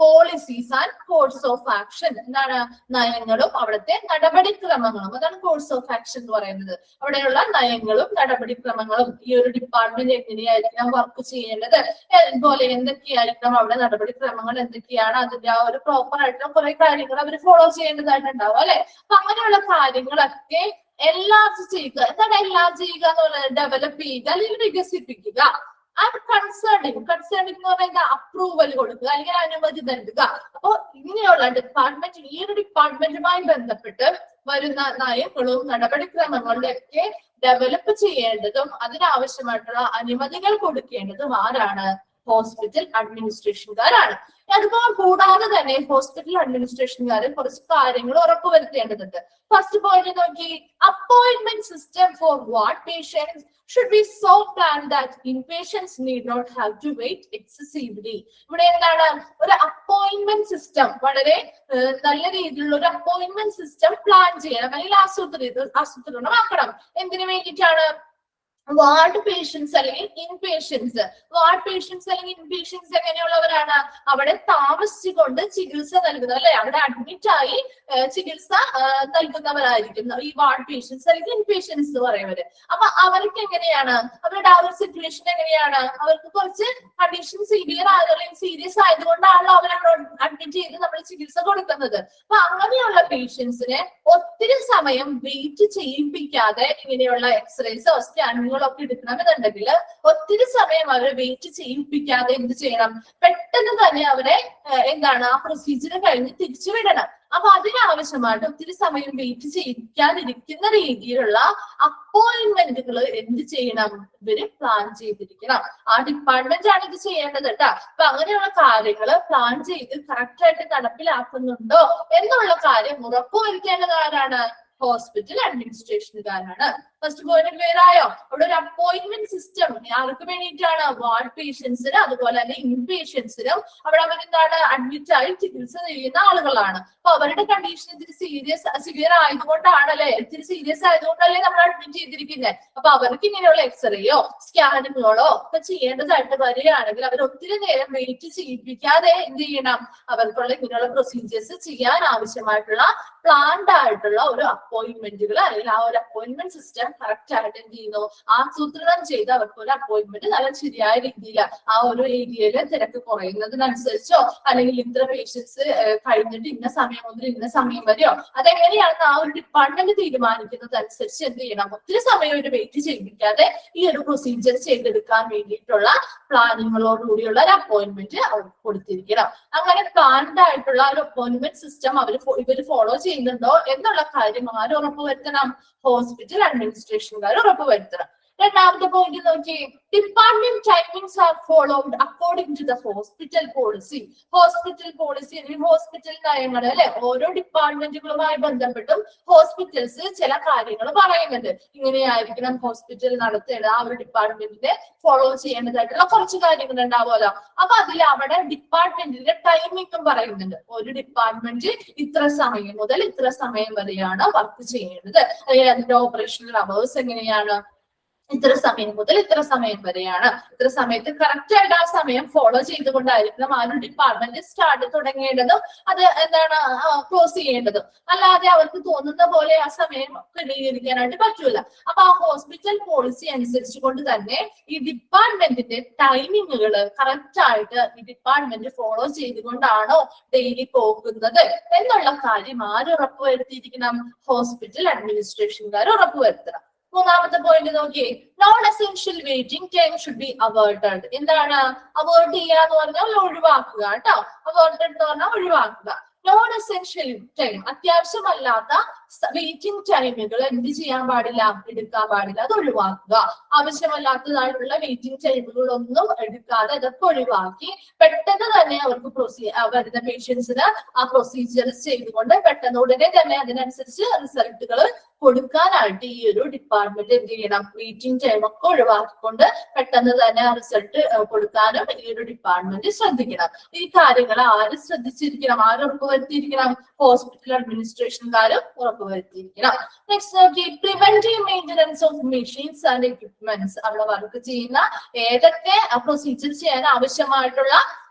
policies and course of action എന്താണ്? നയങ്ങളും അവിടുത്തെ നടപടിക്രമങ്ങളും. അതാണ് കോഴ്സ് ഓഫ് ആക്ഷൻ എന്ന് പറയുന്നത്. അവിടെയുള്ള നയങ്ങളും നടപടിക്രമങ്ങളും ഈ ഒരു ഡിപ്പാർട്ട്മെന്റ് എങ്ങനെയായിരിക്കണം വർക്ക് ചെയ്യേണ്ടത്, അതുപോലെ എന്തൊക്കെയായിരിക്കണം അവിടെ നടപടിക്രമങ്ങൾ എന്തൊക്കെയാണ്, അതിന്റെ ആ ഒരു പ്രോപ്പർ ആയിട്ടുള്ള കുറെ കാര്യങ്ങൾ അവർ ഫോളോ ചെയ്യേണ്ടതായിട്ടുണ്ടാവും അല്ലെ. അപ്പൊ അങ്ങനെയുള്ള കാര്യങ്ങളൊക്കെ എൻലാർജ് ചെയ്യുക. എന്താണ് എൻലാർജ് ചെയ്യുക എന്ന് പറയുന്നത്? ഡെവലപ്പ് ചെയ്യുക അല്ലെങ്കിൽ വികസിപ്പിക്കുക. ആൻഡ് കൺസേണിങ് എന്ന് പറയുന്നത് അപ്രൂവൽ കൊടുക്കുക അല്ലെങ്കിൽ അനുമതി നൽകുക. അപ്പൊ ഇങ്ങനെയുള്ള ഡിപ്പാർട്ട്മെന്റ് ഈ ഒരു ഡിപ്പാർട്ട്മെന്റുമായി ബന്ധപ്പെട്ട് വരുന്ന നയങ്ങളും നടപടിക്രമങ്ങളുടെ ഒക്കെ ഡെവലപ്പ് ചെയ്യേണ്ടതും അതിനാവശ്യമായിട്ടുള്ള അനുമതികൾ കൊടുക്കേണ്ടതും ആരാണ്? ഹോസ്പിറ്റൽ അഡ്മിനിസ്ട്രേഷൻകാരാണ്. അതുപോലെ കൂടാതെ തന്നെ ഹോസ്പിറ്റൽ അഡ്മിനിസ്ട്രേഷൻകാർ കുറച്ച് കാര്യങ്ങൾ ഉറപ്പുവരുത്തേണ്ടതുണ്ട്. ഫസ്റ്റ് പോയിന്റ് നോക്കി, appointment system for ward patients should be so planned that inpatients need not have to wait excessively. ഇവിടെ എന്താണ്, ഒരു അപ്പോയിന്റ്മെന്റ് സിസ്റ്റം വളരെ നല്ല രീതിയിലുള്ള ഒരു അപ്പോയിന്റ്മെന്റ് സിസ്റ്റം പ്ലാൻ ചെയ്യണം, അല്ലെങ്കിൽ ആസൂത്രണമാക്കണം. എന്തിനു വേണ്ടിയിട്ടാണ്? വാർഡ് പേഷ്യൻസ് അല്ലെങ്കിൽ ഇൻപേഷ്യൻസ്. വാർഡ് പേഷ്യൻസ് അല്ലെങ്കിൽ ഇൻപേഷ്യൻസ് എങ്ങനെയുള്ളവരാണ്? അവിടെ താമസിച്ചുകൊണ്ട് ചികിത്സ നൽകുന്നത്, അല്ലെ, അവിടെ അഡ്മിറ്റ് ആയി ചികിത്സ നൽകുന്നവരായിരിക്കും ഈ വാർഡ് പേഷ്യൻസ് അല്ലെങ്കിൽ ഇൻപേഷ്യൻസ് എന്ന് പറയുന്നത്. അപ്പൊ അവർക്ക് എങ്ങനെയാണ്, അവരുടെ ആ ഒരു സിറ്റുവേഷൻ എങ്ങനെയാണ്? അവർക്ക് കുറച്ച് കണ്ടീഷൻ സിവിയർ ആയതുകൊണ്ട് സീരിയസ് ആയതുകൊണ്ടാണല്ലോ അവരവിടെ അഡ്മിറ്റ് ചെയ്ത് നമ്മൾ ചികിത്സ കൊടുക്കുന്നത്. അപ്പൊ അങ്ങനെയുള്ള പേഷ്യൻസിനെ ഒത്തിരി സമയം വെയിറ്റ് ചെയ്യിപ്പിക്കാതെ ഇങ്ങനെയുള്ള എക്സ്റേസോ സ്കാനിങ്ങോ ഒക്കെ എടുക്കണമെന്നുണ്ടെങ്കിൽ ഒത്തിരി സമയം അവരെ വെയിറ്റ് ചെയ്യിപ്പിക്കാതെ എന്ത് ചെയ്യണം? പെട്ടെന്ന് തന്നെ അവരെ എന്താണ്, ആ പ്രൊസീജിയർ കഴിഞ്ഞ് തിരിച്ചു വിടണം. അപ്പൊ അതിനാവശ്യമായിട്ട് ഒത്തിരി സമയം വെയിറ്റ് ചെയ്യിക്കാതിരിക്കുന്ന രീതിയിലുള്ള അപ്പോയിന്റ്മെന്റുകൾ എന്ത് ചെയ്യണം? ഇവര് പ്ലാൻ ചെയ്തിരിക്കണം. ആ ഡിപ്പാർട്ട്മെന്റ് ആണ് ഇത് ചെയ്യേണ്ടത് കേട്ടോ. അപ്പൊ അങ്ങനെയുള്ള കാര്യങ്ങൾ പ്ലാൻ ചെയ്ത് കറക്റ്റ് ആയിട്ട് നടപ്പിലാക്കുന്നുണ്ടോ എന്നുള്ള കാര്യം ഉറപ്പുവരുത്തേണ്ടത് ആരാണ്? ഹോസ്പിറ്റൽ അഡ്മിനിസ്ട്രേഷനുകാരാണ്. ഫസ്റ്റ് പോയിന്റ് ക്ലിയർ ആയോ? അവിടെ ഒരു അപ്പോയിന്റ്മെന്റ് സിസ്റ്റം ആർക്ക് വേണ്ടിയിട്ടാണ്? വാർഡ് പേഷ്യൻസിന് അതുപോലെ തന്നെ ഇൻപേഷ്യൻസിനും. അവിടെ അവരെന്താണ്, അഡ്മിറ്റ് ആയി ചികിത്സ ചെയ്യുന്ന ആളുകളാണ്. അപ്പൊ അവരുടെ കണ്ടീഷൻ ഇത്തിരി സിവിയർ ആയതുകൊണ്ടാണല്ലേ, ഇത്തിരി സീരിയസ് ആയതുകൊണ്ടല്ലേ നമ്മൾ അഡ്മിറ്റ് ചെയ്തിരിക്കുന്നത്. അപ്പൊ അവർക്ക് ഇങ്ങനെയുള്ള എക്സ്റേയോ സ്കാനിങ്ങുകളോ ഒക്കെ ചെയ്യേണ്ടതായിട്ട് വരികയാണെങ്കിൽ അവർ ഒത്തിരി നേരം വെയിറ്റ് ചെയ്യിപ്പിക്കാതെ എന്ത് ചെയ്യണം? അവർക്കുള്ള ഇങ്ങനെയുള്ള പ്രൊസീജിയേഴ്സ് ചെയ്യാൻ ആവശ്യമായിട്ടുള്ള പ്ലാൻഡ് ആയിട്ടുള്ള ഒരു അപ്പോയിന്റ്മെന്റുകൾ അല്ലെങ്കിൽ ആ ഒരു അപ്പോയിന്റ്മെന്റ് സിസ്റ്റം കറക്റ്റ് ആയിട്ട് എന്ത് ചെയ്യുന്നു? ആസൂത്രണം ചെയ്ത് അവർക്ക് ഒരു അപ്പോയിന്റ്മെന്റ് നല്ല ശരിയായ രീതിയിൽ ആ ഒരു ഏരിയയില് തിരക്ക് കുറയുന്നതിനനുസരിച്ചോ അല്ലെങ്കിൽ ഇത്ര പേഷ്യൻസ് കഴിഞ്ഞിട്ട് ഇന്ന സമയം മുതൽ ഇന്ന സമയം വരെയോ അതെങ്ങനെയാണെന്ന് ആ ഒരു ഡിപ്പാർട്ട്മെന്റ് തീരുമാനിക്കുന്നത് അനുസരിച്ച് എന്ത് ചെയ്യണം? ഒത്തിരി സമയം ഒരു വെയിറ്റ് ചെയ്യിപ്പിക്കാതെ ഈ ഒരു പ്രൊസീജിയർ ചെയ്തെടുക്കാൻ വേണ്ടിയിട്ടുള്ള പ്ലാനിങ്ങോടുകൂടിയുള്ള ഒരു അപ്പോയിന്റ്മെന്റ് അവർക്ക് കൊടുത്തിരിക്കണം. അങ്ങനെ പ്ലാൻഡ് ആയിട്ടുള്ള ഒരു അപ്പോയിന്റ്മെന്റ് സിസ്റ്റം ഇവർ ഫോളോ ചെയ്യുന്നുണ്ടോ എന്നുള്ള കാര്യം ആര് ഉറപ്പുവരുത്തണം? ഹോസ്പിറ്റൽ അഡ്മിനിസ്ട്രേഷൻകാർ ഉറപ്പുവരുത്തണം. രണ്ടാമത്തെ പോയിന്റ് നോക്കി, department timings are followed according to the hospital policy. Hospital policy അല്ലെങ്കിൽ ഹോസ്പിറ്റൽ നയങ്ങൾ, അല്ലെ, ഓരോ ഡിപ്പാർട്ട്മെന്റുകളുമായി ബന്ധപ്പെട്ടും ഹോസ്പിറ്റൽസ് ചില കാര്യങ്ങൾ പറയുന്നുണ്ട്. ഇങ്ങനെയായിരിക്കണം ഹോസ്പിറ്റൽ നടത്തേണ്ടത്, ആ ഒരു ഡിപ്പാർട്ട്മെന്റിന്റെ ഫോളോ ചെയ്യേണ്ടതായിട്ടുള്ള കുറച്ച് കാര്യങ്ങൾ ഉണ്ടാവുമല്ലോ. അപ്പൊ അതിൽ അവിടെ ഡിപ്പാർട്ട്മെന്റിന്റെ ടൈമിംഗും പറയുന്നുണ്ട്. ഒരു ഡിപ്പാർട്ട്മെന്റ് ഇത്ര സമയം മുതൽ ഇത്ര സമയം വരെയാണ് വർക്ക് ചെയ്യേണ്ടത്, അല്ലെങ്കിൽ അതിന്റെ ഓപ്പറേഷണൽ അവേഴ്സ് എങ്ങനെയാണ്, ഇത്ര സമയം മുതൽ ഇത്ര സമയം വരെയാണ്. ഇത്ര സമയത്ത് കറക്റ്റ് ആയിട്ട് ആ സമയം ഫോളോ ചെയ്തുകൊണ്ടായിരിക്കണം ആ ഒരു ഡിപ്പാർട്ട്മെന്റ് സ്റ്റാർട്ട് തുടങ്ങേണ്ടതും അത് എന്താണ് ക്ലോസ് ചെയ്യേണ്ടതും. അല്ലാതെ അവർക്ക് തോന്നുന്ന പോലെ ആ സമയം ക്രമീകരിക്കാനായിട്ട് പറ്റൂല. അപ്പൊ ആ ഹോസ്പിറ്റൽ പോളിസി അനുസരിച്ച് കൊണ്ട് തന്നെ ഈ ഡിപ്പാർട്ട്മെന്റിന്റെ ടൈമിങ്ങുകൾ കറക്റ്റ് ആയിട്ട് ഈ ഡിപ്പാർട്ട്മെന്റ് ഫോളോ ചെയ്തുകൊണ്ടാണോ ഡെയിലി പോകുന്നത് എന്നുള്ള കാര്യം ആര് ഉറപ്പുവരുത്തിയിരിക്കണം? ഹോസ്പിറ്റൽ അഡ്മിനിസ്ട്രേഷൻകാർ ഉറപ്പുവരുത്തണം. മൂന്നാമത്തെ പോയിന്റ് നോക്കിയേ, non essential waiting time should be avoided. എന്താണ് അവോയ്ഡ് ചെയ്യുക എന്ന് പറഞ്ഞാൽ ഒഴിവാക്കുക കേട്ടോ. അവോയ്ഡഡ് എന്ന് പറഞ്ഞാൽ ഒഴിവാക്കുക. നോൺ എസെൻഷ്യൽ ടൈം, അത്യാവശ്യമല്ലാത്ത വെയിറ്റിംഗ് ടൈമുകൾ എന്ത് ചെയ്യാൻ പാടില്ല? എടുക്കാൻ പാടില്ല, അത് ഒഴിവാക്കുക. ആവശ്യമല്ലാത്തതായിട്ടുള്ള വെയിറ്റിംഗ് ടൈമുകളൊന്നും എടുക്കാതെ അതൊക്കെ ഒഴിവാക്കി പെട്ടെന്ന് തന്നെ അവർക്ക് വരുന്ന പേഷ്യൻസിന് ആ പ്രൊസീജിയർ ചെയ്തുകൊണ്ട് പെട്ടെന്ന് ഉടനെ തന്നെ അതിനനുസരിച്ച് റിസൾട്ടുകൾ കൊടുക്കാനായിട്ട് ഈ ഒരു ഡിപ്പാർട്ട്മെന്റ് എന്ത് ചെയ്യണം? വെയിറ്റിംഗ് ടൈം ഒക്കെ ഒഴിവാക്കിക്കൊണ്ട് പെട്ടെന്ന് തന്നെ ആ റിസൾട്ട് കൊടുക്കാനും ഈ ഒരു ഡിപ്പാർട്ട്മെന്റ് ശ്രദ്ധിക്കണം. ഈ കാര്യങ്ങൾ ആര് ശ്രദ്ധിച്ചിരിക്കണം? ആര് ഉറപ്പുവരുത്തിയിരിക്കണം? ഹോസ്പിറ്റൽ അഡ്മിനിസ്ട്രേഷൻകാരും ഉറപ്പുവരുത്തിയിരിക്കണം. നെക്സ്റ്റ് നോക്കി, preventive maintenance of machines and equipments. അവിടെ വർക്ക് ചെയ്യുന്ന ഏതൊക്കെ പ്രൊസീജിയർ ചെയ്യാൻ ആവശ്യമായിട്ടുള്ള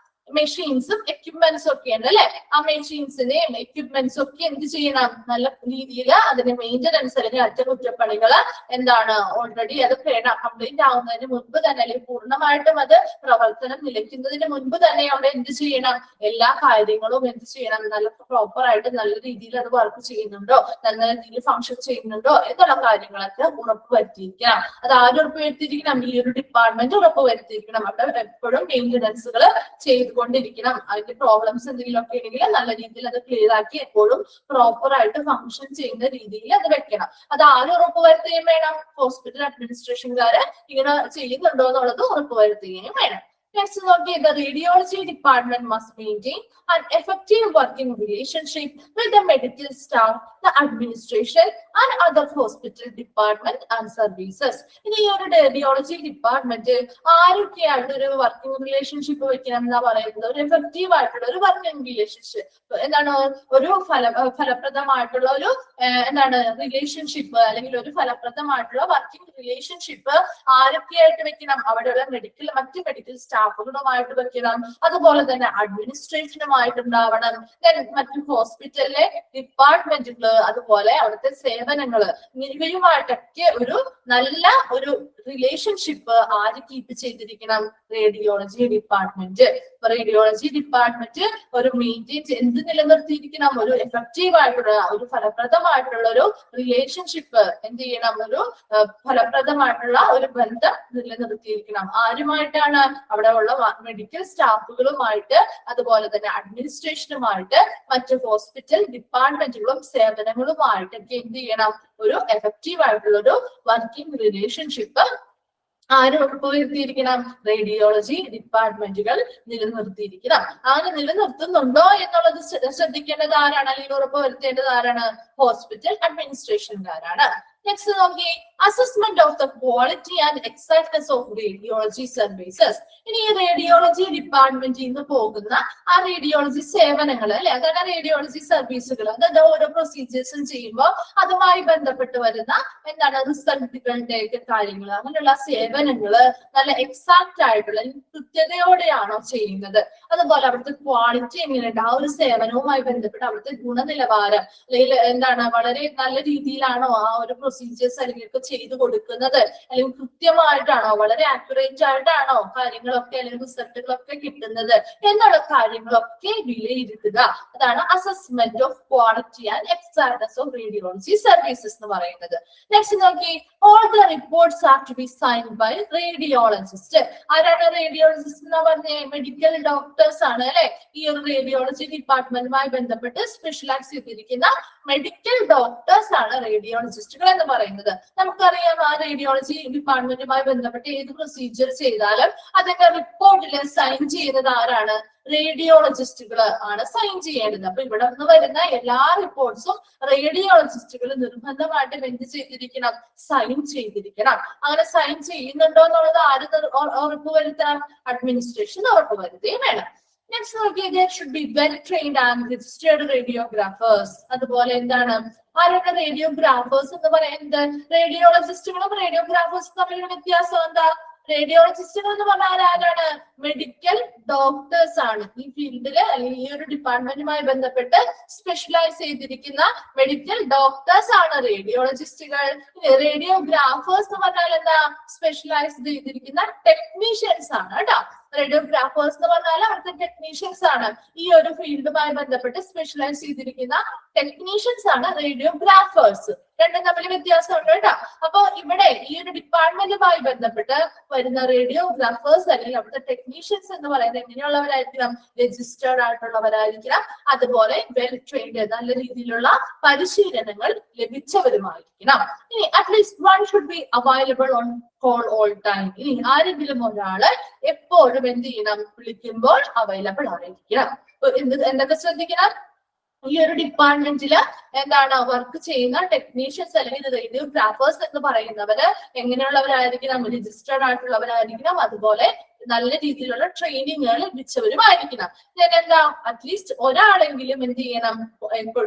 മെഷീൻസും എക്യുപ്മെന്റ്സും ഒക്കെ ഉണ്ട്, അല്ലെ? ആ മെഷീൻസിനെയും എക്യുപ്മെന്റ്സും ഒക്കെ എന്ത് ചെയ്യണം? നല്ല രീതിയിൽ അതിന്റെ മെയിന്റനൻസ് അല്ലെങ്കിൽ അറ്റകുറ്റപ്പണികള് എന്താണ് ഓൾറെഡി അത് കംപ്ലീറ്റ് ആവുന്നതിന് മുൻപ് തന്നെ അല്ലെങ്കിൽ പൂർണ്ണമായിട്ടും അത് പ്രവർത്തനം നിലയ്ക്കുന്നതിന് മുൻപ് തന്നെ അവിടെ എന്ത് ചെയ്യണം? എല്ലാ കാര്യങ്ങളും എന്ത് ചെയ്യണം? നല്ല പ്രോപ്പർ ആയിട്ട് നല്ല രീതിയിൽ അത് വർക്ക് ചെയ്യുന്നുണ്ടോ, നല്ല രീതിയിൽ ഫംഗ്ഷൻ ചെയ്യുന്നുണ്ടോ എന്നുള്ള കാര്യങ്ങളൊക്കെ ഉറപ്പുവരുത്തിയിരിക്കണം. അത് ആര് ഉറപ്പുവരുത്തിയിരിക്കണം? ഈ ഒരു ഡിപ്പാർട്ട്മെന്റ് ഉറപ്പുവരുത്തിയിരിക്കണം. അവിടെ എപ്പോഴും മെയിന്റനൻസുകൾ ചെയ്തുകൊണ്ടിരിക്കണം. അതിന്റെ പ്രോബ്ലംസ് എന്തെങ്കിലും ഒക്കെ ഉണ്ടെങ്കിൽ നല്ല രീതിയിൽ അത് ക്ലിയർ ആക്കി എപ്പോഴും പ്രോപ്പർ ആയിട്ട് ഫംഗ്ഷൻ ചെയ്യുന്ന രീതിയിൽ അത് വെക്കണം. അത് ആര് ഉറപ്പുവരുത്തുകയും വേണം? ഹോസ്പിറ്റൽ അഡ്മിനിസ്ട്രേഷൻകാര് ഇങ്ങനെ ചെയ്യുന്നുണ്ടോ എന്നുള്ളത് ഉറപ്പുവരുത്തുകയും വേണം. Next, the radiology department must maintain an effective working relationship with the medical staff, the administration, and other hospital department and services. In the radiology department, ആരൊക്കെയായിട്ട് വർക്കിംഗ് റിലേഷൻഷിപ്പ് വെക്കണം എന്നാ പറയുന്നത്? ഒരു എഫക്റ്റീവ് ആയിട്ടുള്ള ഒരു വർക്കിംഗ് റിലേഷൻഷിപ്പ്, എന്താണ് ഒരു ഫലപ്രദമായിട്ടുള്ള ഒരു എന്താണ് റിലേഷൻഷിപ്പ്, അല്ലെങ്കിൽ ഒരു ഫലപ്രദമായിട്ടുള്ള വർക്കിംഗ് റിലേഷൻഷിപ്പ് ആരൊക്കെയായിട്ട് വെക്കണം? അവിടെയുള്ള മറ്റ് മെഡിക്കൽ സ്റ്റാഫുകളുമായിട്ട് വെക്കണം, അതുപോലെ തന്നെ അഡ്മിനിസ്ട്രേഷനുമായിട്ടുണ്ടാവണം, മറ്റു ഹോസ്പിറ്റലിലെ ഡിപ്പാർട്ട്മെന്റുകള്, അതുപോലെ അവിടുത്തെ സേവനങ്ങള്, ഇവയുമായിട്ടൊക്കെ ഒരു നല്ല ഒരു റിലേഷൻഷിപ്പ് ആര് കീപ്പ് ചെയ്തിരിക്കണം? Radiology department. റേഡിയോളജി ഡിപ്പാർട്ട്മെന്റ് ഒരു മെയിൻറ്റെയിൻ എന്ത് നിലനിർത്തിയിരിക്കണം? ഒരു എഫക്റ്റീവ് ആയിട്ടുള്ള ഒരു ഫലപ്രദമായിട്ടുള്ള ഒരു റിലേഷൻഷിപ്പ് എന്ത് ചെയ്യണം? ഒരു ഫലപ്രദമായിട്ടുള്ള ഒരു ബന്ധം നിലനിർത്തിയിരിക്കണം. ആരുമായിട്ടാണ്? അവിടെ ഉള്ള മെഡിക്കൽ സ്റ്റാഫുകളുമായിട്ട്, അതുപോലെ തന്നെ അഡ്മിനിസ്ട്രേഷനുമായിട്ട്, മറ്റ് ഹോസ്പിറ്റൽ ഡിപ്പാർട്ട്മെന്റുകളും സേവനങ്ങളുമായിട്ടൊക്കെ എന്ത് ചെയ്യണം? ഒരു എഫക്റ്റീവ് ആയിട്ടുള്ള ഒരു വർക്കിംഗ് റിലേഷൻഷിപ്പ് ആര് ഉറപ്പുവരുത്തിയിരിക്കണം? റേഡിയോളജി ഡിപ്പാർട്ട്മെന്റുകൾ നിലനിർത്തിയിരിക്കണം. അങ്ങനെ നിലനിർത്തുന്നുണ്ടോ എന്നുള്ളത് ശ്രദ്ധിക്കേണ്ടത് ആരാണ്? അല്ലെങ്കിൽ ഉറപ്പുവരുത്തേണ്ടത് ആരാണ്? ഹോസ്പിറ്റൽ അഡ്മിനിസ്ട്രേഷൻകാരാണ്. നെക്സ്റ്റ് നോക്കി, assessment of the quality and exactness of radiology services. ഇനി ഈ റേഡിയോളജി ഡിപ്പാർട്ട്മെന്റിൽ നിന്ന് പോകുന്ന ആ റേഡിയോളജി സേവനങ്ങൾ, അല്ലെ, അതാണ് റേഡിയോളജി സർവീസുകൾ. അതായത് ഓരോ പ്രൊസീജിയേഴ്സും ചെയ്യുമ്പോൾ അതുമായി ബന്ധപ്പെട്ട് വരുന്ന എന്താണ് റിസൾട്ടുകളുടെ ഒക്കെ കാര്യങ്ങൾ, അങ്ങനെയുള്ള സേവനങ്ങള് നല്ല എക്സാക്ട് ആയിട്ടുള്ള കൃത്യതയോടെയാണോ ചെയ്യുന്നത്? അതുപോലെ അവിടുത്തെ ക്വാളിറ്റി എങ്ങനെയുണ്ട്? ആ ഒരു സേവനവുമായി ബന്ധപ്പെട്ട് അവിടുത്തെ ഗുണനിലവാരം, അല്ലെങ്കിൽ എന്താണ് വളരെ നല്ല രീതിയിലാണോ ആ ഒരു പ്രൊസീജിയേഴ്സ് അല്ലെങ്കിൽ ചെയ്തു കൊടുക്കുന്നത്, അല്ലെങ്കിൽ കൃത്യമായിട്ടാണോ, വളരെ ആക്യുറേറ്റ് ആയിട്ടാണോ കാര്യങ്ങളൊക്കെ അല്ലെങ്കിൽ റിസൾട്ടുകളൊക്കെ കിട്ടുന്നത് എന്നുള്ള കാര്യങ്ങളൊക്കെ വിലയിരുത്തുക. അതാണ് assessment of quality and exactness of radiology services എന്ന് പറയുന്നത്. നെക്സ്റ്റ് നോക്കി, all the reports are to be signed by radiologist. ആരാണ് റേഡിയോളജിസ്റ്റ് എന്ന് പറഞ്ഞ? മെഡിക്കൽ ഡോക്ടേഴ്സ് ആണ്, അല്ലെ. ഈ ഒരു റേഡിയോളജി ഡിപ്പാർട്ട്മെന്റുമായി ബന്ധപ്പെട്ട് സ്പെഷ്യലൈസ് ചെയ്തിരിക്കുന്ന മെഡിക്കൽ ഡോക്ടേഴ്സ് ആണ് റേഡിയോളജിസ്റ്റുകൾ എന്ന് പറയുന്നത്. നമുക്കറിയാം, ആ റേഡിയോളജി ഡിപ്പാർട്ട്മെന്റുമായി ബന്ധപ്പെട്ട് ഏത് പ്രൊസീജിയർ ചെയ്താലും അതിന്റെ റിപ്പോർട്ടിൽ സൈൻ ചെയ്യുന്നത് ആരാണ്? റേഡിയോളജിസ്റ്റുകൾ ആണ് സൈൻ ചെയ്യേണ്ടത്. അപ്പൊ ഇവിടെ നിന്ന് വരുന്ന എല്ലാ റിപ്പോർട്ട്സും റേഡിയോളജിസ്റ്റുകൾ നിർബന്ധമായിട്ടും എന്ത് ചെയ്തിരിക്കണം? സൈൻ ചെയ്തിരിക്കണം. അങ്ങനെ സൈൻ ചെയ്യുന്നുണ്ടോ എന്നുള്ളത് ആര് ഉറപ്പുവരുത്തണം? അഡ്മിനിസ്ട്രേഷൻ ഉറപ്പുവരുത്തുകയും വേണം. നെക്സ്റ്റ് നോക്കിയാൽ there should be well trained and registered radiographers. അതുപോലെ എന്താണ് ആരുടെ റേഡിയോഗ്രാഫേഴ്സ് എന്ന് പറയുന്നത്? റേഡിയോളജിസ്റ്റുകളും റേഡിയോഗ്രാഫേഴ്സും തമ്മിലുള്ള വ്യത്യാസം എന്താ? റേഡിയോളജിസ്റ്റുകൾ എന്ന് പറഞ്ഞാൽ ആരാണ്? മെഡിക്കൽ ഡോക്ടേഴ്സ് ആണ്. ഈ ഫീൽഡില് അല്ലെങ്കിൽ ഈ ഒരു ഡിപ്പാർട്ട്മെന്റുമായി ബന്ധപ്പെട്ട് സ്പെഷ്യലൈസ് ചെയ്തിരിക്കുന്ന മെഡിക്കൽ ഡോക്ടേഴ്സ് ആണ് റേഡിയോളജിസ്റ്റുകൾ. റേഡിയോഗ്രാഫേഴ്സ് എന്ന് പറഞ്ഞാൽ എന്താ? സ്പെഷ്യലൈസ് ചെയ്തിരിക്കുന്ന ടെക്നീഷ്യൻസ് ആണ് കേട്ടോ. റേഡിയോഗ്രാഫേഴ്സ് എന്ന് പറഞ്ഞാൽ അവിടുത്തെ ടെക്നീഷ്യൻസ് ആണ്. ഈ ഒരു ഫീൽഡുമായി ബന്ധപ്പെട്ട് സ്പെഷ്യലൈസ് ചെയ്തിരിക്കുന്ന ടെക്നീഷ്യൻസ് ആണ് റേഡിയോഗ്രാഫേഴ്സ്. രണ്ടും തമ്മിൽ വ്യത്യാസമുണ്ട് കേട്ടോ. അപ്പൊ ഇവിടെ ഈ ഒരു ഡിപ്പാർട്ട്മെന്റുമായി ബന്ധപ്പെട്ട് വരുന്ന റേഡിയോഗ്രാഫേഴ്സ് അല്ലെങ്കിൽ അവിടുത്തെ ടെക്നീഷ്യൻസ് എന്ന് പറയുന്നത് എങ്ങനെയുള്ളവരായിരിക്കണം? രജിസ്റ്റേർഡ് ആയിട്ടുള്ളവരായിരിക്കണം. അതുപോലെ വെൽ ട്രെയിൻഡ്, നല്ല രീതിയിലുള്ള പരിശീലനങ്ങൾ ലഭിച്ചവരുമായിരിക്കണം. ഇനി at least one should be available on call all time. ഇനി ആരെങ്കിലും ഒരാള് എപ്പോഴും എന്ത് ചെയ്യണം? വിളിക്കുമ്പോൾ അവൈലബിൾ ആയിരിക്കണം. എന്തൊക്കെ ശ്രദ്ധിക്കണം? ഈ ഒരു ഡിപ്പാർട്ട്മെന്റില് എന്താണ് വർക്ക് ചെയ്യുന്ന ടെക്നീഷ്യൻസ് അല്ലെങ്കിൽ റേഡിയോഗ്രാഫേഴ്സ് എന്ന് പറയുന്നവര് എങ്ങനെയുള്ളവരായിരിക്കണം? രജിസ്റ്റേർഡ് ആയിട്ടുള്ളവരായിരിക്കണം. അതുപോലെ നല്ല രീതിയിലുള്ള ട്രെയിനിങ്ങുകൾ ലഭിച്ചവരുമായിരിക്കണം. എന്താ അറ്റ്ലീസ്റ്റ് ഒരാളെങ്കിലും എന്ത് ചെയ്യണം?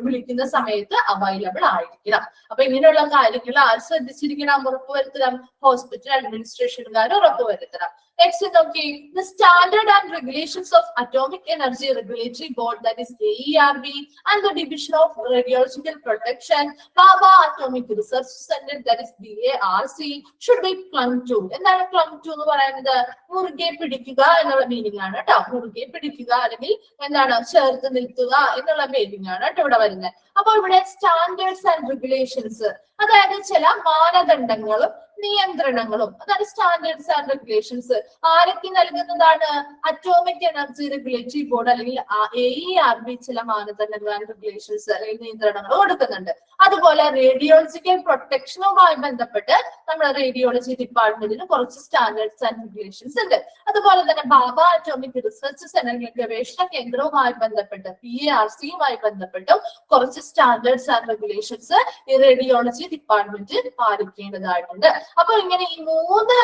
വിളിക്കുന്ന സമയത്ത് അവൈലബിൾ ആയിരിക്കണം. അപ്പൊ ഇങ്ങനെയുള്ള കാര്യങ്ങൾ ആര് ശ്രദ്ധിച്ചിരിക്കണം? ഉറപ്പുവരുത്തണം ഹോസ്പിറ്റൽ അഡ്മിനിസ്ട്രേഷനുകാർ ഉറപ്പുവരുത്തണം. Next is okay, the standard and regulations of Atomic Energy Regulatory Board, that is AERB, and the Division of Radiological Protection, Baba Atomic Research Center, that is BARC, should be clung to. എന്താണ് clung to എന്ന് പറയുന്നത്? മുറുകെ പിടിക്കുക എന്നുള്ള meaning ആണ് കേട്ടോ. മുറുകെ പിടിക്കുക അല്ലെങ്കിൽ എന്താണ് ചേർത്ത് നിൽക്കുക എന്നുള്ള മീനിങ് ആണ് കേട്ടോ ഇവിടെ വരുന്നത്. അപ്പൊ ഇവിടെ സ്റ്റാൻഡേർഡ്സ് ആൻഡ് റെഗുലേഷൻസ്, അതായത് ചില മാനദണ്ഡങ്ങളും നിയന്ത്രണങ്ങളും. അതാണ് സ്റ്റാൻഡേർഡ്സ് ആൻഡ് റെഗുലേഷൻസ്. ആരൊക്കെ നൽകുന്നതാണ്? അറ്റോമിക് എനർജി റെഗുലേറ്ററി ബോർഡ് അല്ലെങ്കിൽ AERB ചില മാനദണ്ഡങ്ങൾ ആൻഡ് റെഗുലേഷൻസ് അല്ലെങ്കിൽ നിയന്ത്രണങ്ങൾ കൊടുക്കുന്നുണ്ട്. അതുപോലെ റേഡിയോളജിക്കൽ പ്രൊട്ടക്ഷനുമായി ബന്ധപ്പെട്ട് നമ്മുടെ റേഡിയോളജി ഡിപ്പാർട്ട്മെന്റിന് കുറച്ച് സ്റ്റാൻഡേർഡ്സ് ആൻഡ് റെഗുലേഷൻസ് ഉണ്ട്. അതുപോലെ തന്നെ ബാബ അറ്റോമിക് റിസർച്ച് സെന്റർ ഗവേഷണ കേന്ദ്രവുമായി ബന്ധപ്പെട്ട് PARCയുമായി ബന്ധപ്പെട്ടും കുറച്ച് സ്റ്റാൻഡേർഡ്സ് ആൻഡ് റെഗുലേഷൻസ് ഈ റേഡിയോളജി ഡിപ്പാർട്ട്മെന്റ് പാലിക്കേണ്ടതായിട്ടുണ്ട്. അപ്പൊ ഇങ്ങനെ ഈ 3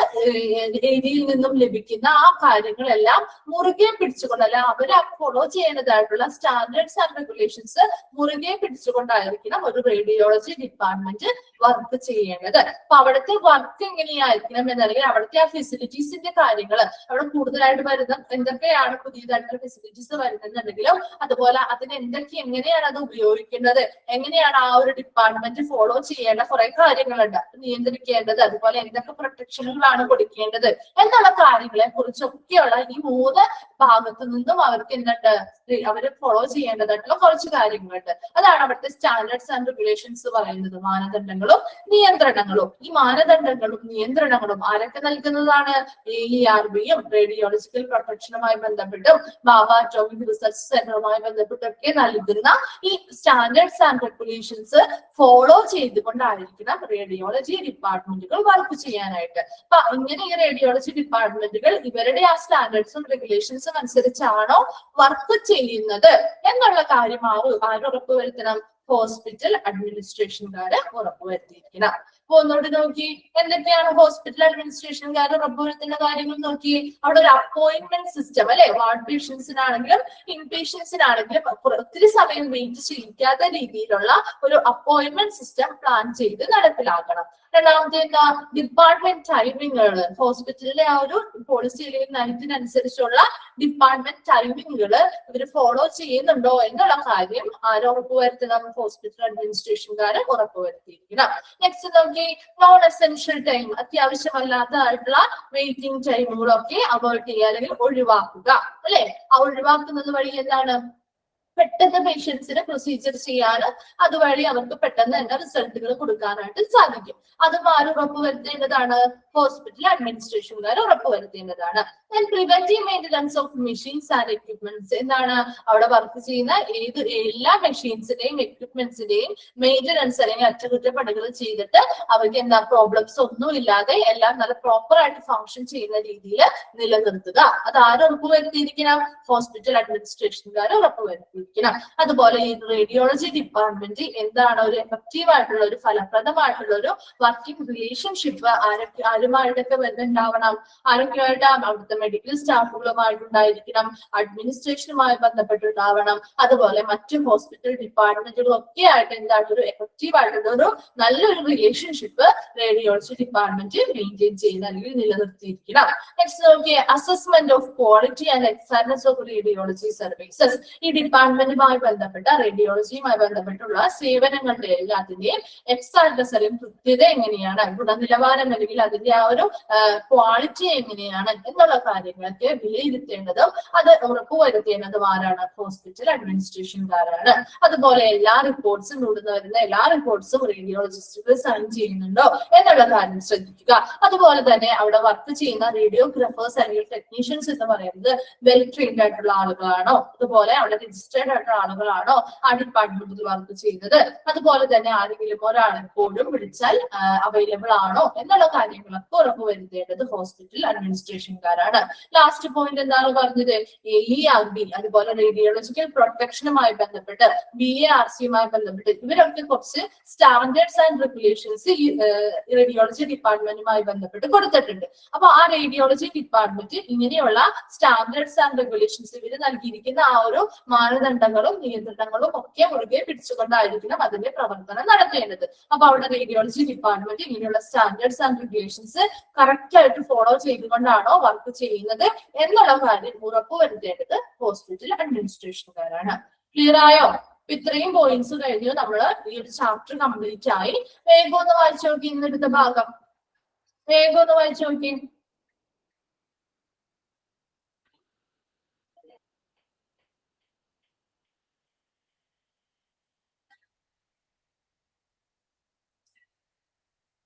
ഏരിയയിൽ നിന്നും ലഭിക്കുന്ന ആ കാര്യങ്ങളെല്ലാം മുറുകെ പിടിച്ചുകൊണ്ട് അല്ല അവരെ ഫോളോ ചെയ്യേണ്ടതായിട്ടുള്ള സ്റ്റാൻഡേർഡ്സ് ആൻഡ് റെഗുലേഷൻസ് മുറുകെ പിടിച്ചുകൊണ്ടായിരിക്കണം ഒരു റേഡിയോളജി ഡിപ്പാർട്ട്മെന്റ് വർക്ക് ചെയ്യേണ്ടത്. അപ്പൊ അവിടുത്തെ വർക്ക് എങ്ങനെയായിരിക്കണം എന്നല്ലെങ്കിൽ അവിടുത്തെ ആ ഫെസിലിറ്റീസിന്റെ കാര്യങ്ങൾ അവിടെ കൂടുതലായിട്ട് വരുന്ന എന്തൊക്കെയാണ് പുതിയതായിട്ടുള്ള ഫെസിലിറ്റീസ് വരുന്നുണ്ടെങ്കിലും അതുപോലെ അതിന് എങ്ങനെയാണ് അത് ഉപയോഗിക്കേണ്ടത്, എങ്ങനെയാണ് ആ ഒരു ഡിപ്പാർട്ട്മെന്റ് ഫോളോ ചെയ്യേണ്ട കുറെ കാര്യങ്ങളുണ്ട്, നിയന്ത്രിക്കേണ്ടത്, അതുപോലെ എന്തൊക്കെ പ്രൊട്ടക്ഷനുകളാണ് കൊടുക്കേണ്ടത് എന്നുള്ള കാര്യങ്ങളെ കുറിച്ചൊക്കെയുള്ള ഈ 3 ഭാഗത്തു നിന്നും അവർക്ക് എന്തുണ്ട് അവര് ഫോളോ ചെയ്യേണ്ടതായിട്ടുള്ള കുറച്ച് കാര്യങ്ങളുണ്ട്. അതാണ് അവിടുത്തെ സ്റ്റാൻഡേർഡ്സ് ആൻഡ് റെഗുലേഷൻസ് പറയുന്നത്, മാനദണ്ഡങ്ങളും നിയന്ത്രണങ്ങളും. ഈ മാനദണ്ഡങ്ങളും നിയന്ത്രണങ്ങളും ആരൊക്കെ നൽകുന്നതാണ്? AERBയും റേഡിയോളജിക്കൽ പ്രൊട്ടക്ഷനുമായി ബന്ധപ്പെട്ടും ബാബ അറ്റോമിക് റിസർച്ച് സെന്ററുമായി ബന്ധപ്പെട്ടൊക്കെ നൽകുന്ന ഈ സ്റ്റാൻഡേർഡ്സ് ആൻഡ് റെഗുലേഷൻസ് ഫോളോ ചെയ്തുകൊണ്ടായിരിക്കണം റേഡിയോളജി ഡിപ്പാർട്ട്മെന്റുകൾ വർക്ക് ചെയ്യാനായിട്ട്. അപ്പൊ ഇങ്ങനെ ഈ റേഡിയോളജി ഡിപ്പാർട്ട്മെന്റുകൾ ഇവരുടെ ആ സ്റ്റാൻഡേർഡ്സും റെഗുലേഷൻസും അനുസരിച്ചാണോ വർക്ക് ചെയ്യുന്നത് എന്നുള്ള കാര്യം ആര് ഉറപ്പുവരുത്തണം? ഹോസ്പിറ്റൽ അഡ്മിനിസ്ട്രേഷൻകാര് ഉറപ്പുവരുത്തിയിരിക്കണം. അപ്പൊ ഒന്നുകൂടി നോക്കി എന്തൊക്കെയാണ് ഹോസ്പിറ്റൽ അഡ്മിനിസ്ട്രേഷൻകാർ ഉറപ്പുവരുത്തേണ്ട കാര്യങ്ങൾ നോക്കി. അവിടെ ഒരു അപ്പോയിന്റ്മെന്റ് സിസ്റ്റം അല്ലെ, വാർഡ് പേഷ്യൻസിനാണെങ്കിലും ഇൻ പേഷ്യൻസിനാണെങ്കിലും ഒത്തിരി സമയം വെയിറ്റ് ചെയ്യിക്കാത്ത രീതിയിലുള്ള ഒരു അപ്പോയിന്റ്മെന്റ് സിസ്റ്റം പ്ലാൻ ചെയ്ത് നടപ്പിലാക്കണം. രണ്ടാമത്തെ എന്താ? ഡിപ്പാർട്ട്മെന്റ് ടൈമിങ്ങുകൾ. ഹോസ്പിറ്റലിലെ ആ ഒരു പോളിസി അല്ലെങ്കിൽ നയത്തിനനുസരിച്ചുള്ള ഡിപ്പാർട്ട്മെന്റ് ടൈമിങ്ങുകൾ ഇവർ ഫോളോ ചെയ്യുന്നുണ്ടോ എന്നുള്ള കാര്യം ആര് ഉറപ്പുവരുത്തണം? ഹോസ്പിറ്റൽ അഡ്മിനിസ്ട്രേഷൻകാർ ഉറപ്പുവരുത്തിയിരിക്കണം. നെക്സ്റ്റ് നോക്കി, നോൺ എസെൻഷ്യൽ ടൈം, അത്യാവശ്യമല്ലാത്തതായിട്ടുള്ള വെയിറ്റിംഗ് ടൈമുകളൊക്കെ അവോയ്ഡ് ചെയ്യുക അല്ലെങ്കിൽ ഒഴിവാക്കുക അല്ലെ. ആ ഒഴിവാക്കുന്നത് വഴി എന്താണ്? പെട്ടെന്ന് പേഷ്യൻസിന് പ്രൊസീജിയർ ചെയ്യാനും അതുവഴി അവർക്ക് പെട്ടെന്ന് തന്നെ റിസൾട്ടുകൾ കൊടുക്കാനായിട്ട് സാധിക്കും. അതും ആര് ഉറപ്പുവരുത്തേണ്ടതാണ്? ഹോസ്പിറ്റൽ അഡ്മിനിസ്ട്രേഷൻകാർ ഉറപ്പുവരുത്തേണ്ടതാണ്. Preventive maintenance of machines and equipments. എന്താണ്? അവിടെ വർക്ക് ചെയ്യുന്ന എല്ലാ മെഷീൻസിന്റെയും എക്യുപ്മെന്റ്സിന്റെയും മെയിന്റനൻസ് അല്ലെങ്കിൽ അറ്റകുറ്റപ്പണികൾ ചെയ്തിട്ട് അവർക്ക് എന്താ പ്രോബ്ലംസ് ഒന്നും ഇല്ലാതെ എല്ലാം നല്ല പ്രോപ്പർ ആയിട്ട് ഫങ്ഷൻ ചെയ്യുന്ന രീതിയിൽ നിലനിർത്തുക. അത് ആര് ഉറപ്പുവരുത്തിയിരിക്കണം? ഹോസ്പിറ്റൽ അഡ്മിനിസ്ട്രേഷൻകാർ ഉറപ്പുവരുത്തിയിരിക്കണം. അതുപോലെ ഈ റേഡിയോളജി ഡിപ്പാർട്ട്മെന്റ് എന്താണ് ഒരു എഫക്റ്റീവ് ആയിട്ടുള്ള ഒരു ഫലപ്രദമായിട്ടുള്ള ഒരു വർക്കിംഗ് റിലേഷൻഷിപ്പ് ആരുമായിട്ടൊക്കെ ബന്ധമുണ്ടാവണം? ആരൊക്കെയായിട്ട്? അവിടുത്തെ മെഡിക്കൽ സ്റ്റാഫുകളുമായിട്ടുണ്ടായിരിക്കണം, അഡ്മിനിസ്ട്രേഷനുമായി ബന്ധപ്പെട്ടുണ്ടാവണം, അതുപോലെ മറ്റു ഹോസ്പിറ്റൽ ഡിപ്പാർട്ട്മെന്റുകളൊക്കെ ആയിട്ട് എന്താണ് ഒരു എഫക്റ്റീവ് ആയിട്ടുള്ള ഒരു നല്ലൊരു റിലേഷൻഷിപ്പ് റേഡിയോളജി ഡിപ്പാർട്ട്മെന്റ് മെയിൻറ്റെയിൻ ചെയ്യുന്ന അല്ലെങ്കിൽ നിലനിർത്തിയിരിക്കണം. നെക്സ്റ്റ് നോക്കിയേ, assessment of quality and excellence of radiology services. ഈ ഡിപ്പാർട്ട്മെന്റുമായി ബന്ധപ്പെട്ട റേഡിയോളജിയുമായി ബന്ധപ്പെട്ടുള്ള സേവനങ്ങളുടെ എല്ലാത്തിന്റെയും എക്സാക്ട്നെസ് അല്ലെങ്കിൽ കൃത്യത എങ്ങനെയാണ്, ഗുണനിലവാരം അല്ലെങ്കിൽ അതിന്റെ ആ ഒരു ക്വാളിറ്റി എങ്ങനെയാണ് എന്നുള്ള കാര്യങ്ങളൊക്കെ വിലയിരുത്തേണ്ടതും അത് ഉറപ്പുവരുത്തേണ്ടതും ആരാണ്? ഹോസ്പിറ്റൽ അഡ്മിനിസ്ട്രേഷൻകാരാണ്. അതുപോലെ എല്ലാ റിപ്പോർട്ട്സും ഇവിടുന്ന് വരുന്ന എല്ലാ റിപ്പോർട്ട്സും റേഡിയോളജിസ്റ്റുകൾ സൈൻ ചെയ്യുന്നുണ്ടോ എന്നുള്ള കാര്യം ശ്രദ്ധിക്കുക. അതുപോലെ തന്നെ അവിടെ വർക്ക് ചെയ്യുന്ന റേഡിയോഗ്രാഫേഴ്സ് അല്ലെങ്കിൽ ടെക്നീഷ്യൻസ് എന്ന് പറയുന്നത് വെൽ ട്രെയിൻഡ് ആയിട്ടുള്ള ആളുകളാണോ, അതുപോലെ അവിടെ രജിസ്റ്റേർഡ് ആയിട്ടുള്ള ആളുകളാണോ ആ ഡിപ്പാർട്ട്മെന്റിൽ വർക്ക് ചെയ്യുന്നത്, അതുപോലെ തന്നെ ആരെങ്കിലും ഒരാൾ എപ്പോഴും വിളിച്ചാൽ അവൈലബിൾ ആണോ എന്നുള്ള കാര്യങ്ങളൊക്കെ ഉറപ്പുവരുത്തേണ്ടത് ഹോസ്പിറ്റൽ അഡ്മിനിസ്ട്രേഷൻകാരാണ്. ലാസ്റ്റ് പോയിന്റ് എന്താണ് പറഞ്ഞത്? AERB അതുപോലെ റേഡിയോളജിക്കൽ പ്രൊട്ടക്ഷനുമായി ബന്ധപ്പെട്ട് BARCയുമായി ബന്ധപ്പെട്ട് ഇവരൊക്കെ കുറച്ച് സ്റ്റാൻഡേർഡ്സ് ആൻഡ് റെഗുലേഷൻസ് ഈ റേഡിയോളജി ഡിപ്പാർട്ട്മെന്റുമായി ബന്ധപ്പെട്ട് കൊടുത്തിട്ടുണ്ട്. അപ്പൊ ആ റേഡിയോളജി ഡിപ്പാർട്ട്മെന്റ് ഇങ്ങനെയുള്ള സ്റ്റാൻഡേർഡ്സ് ആൻഡ് റെഗുലേഷൻസ് ഇവര് നൽകിയിരിക്കുന്ന ആ ഒരു മാനദണ്ഡങ്ങളും നിയന്ത്രണങ്ങളും ഒക്കെ മുറുകെ പിടിച്ചുകൊണ്ടായിരിക്കണം അതിന്റെ പ്രവർത്തനം നടത്തേണ്ടത്. അപ്പൊ അവിടെ റേഡിയോളജി ഡിപ്പാർട്ട്മെന്റ് ഇങ്ങനെയുള്ള സ്റ്റാൻഡേർഡ്സ് ആൻഡ് റെഗുലേഷൻസ് കറക്റ്റ് ആയിട്ട് ഫോളോ ചെയ്തുകൊണ്ടാണോ വർക്ക് ചെയ്യുന്നത് എന്നുള്ള കാര്യം ഉറപ്പുവരുത്തേണ്ടത് ഹോസ്പിറ്റൽ അഡ്മിനിസ്ട്രേഷൻകാരാണ്. ക്ലിയർ ആയോ? ഇത്രയും പോയിന്റ്സ് കഴിഞ്ഞു നമ്മള് ഈ ഒരു ചാപ്റ്റർ കംപ്ലീറ്റ് ആയി. വേഗം ഒന്ന് വായിച്ചു നോക്കി, ഇന്നെടുത്ത ഭാഗം വേഗം ഒന്ന് വായിച്ചു നോക്കി.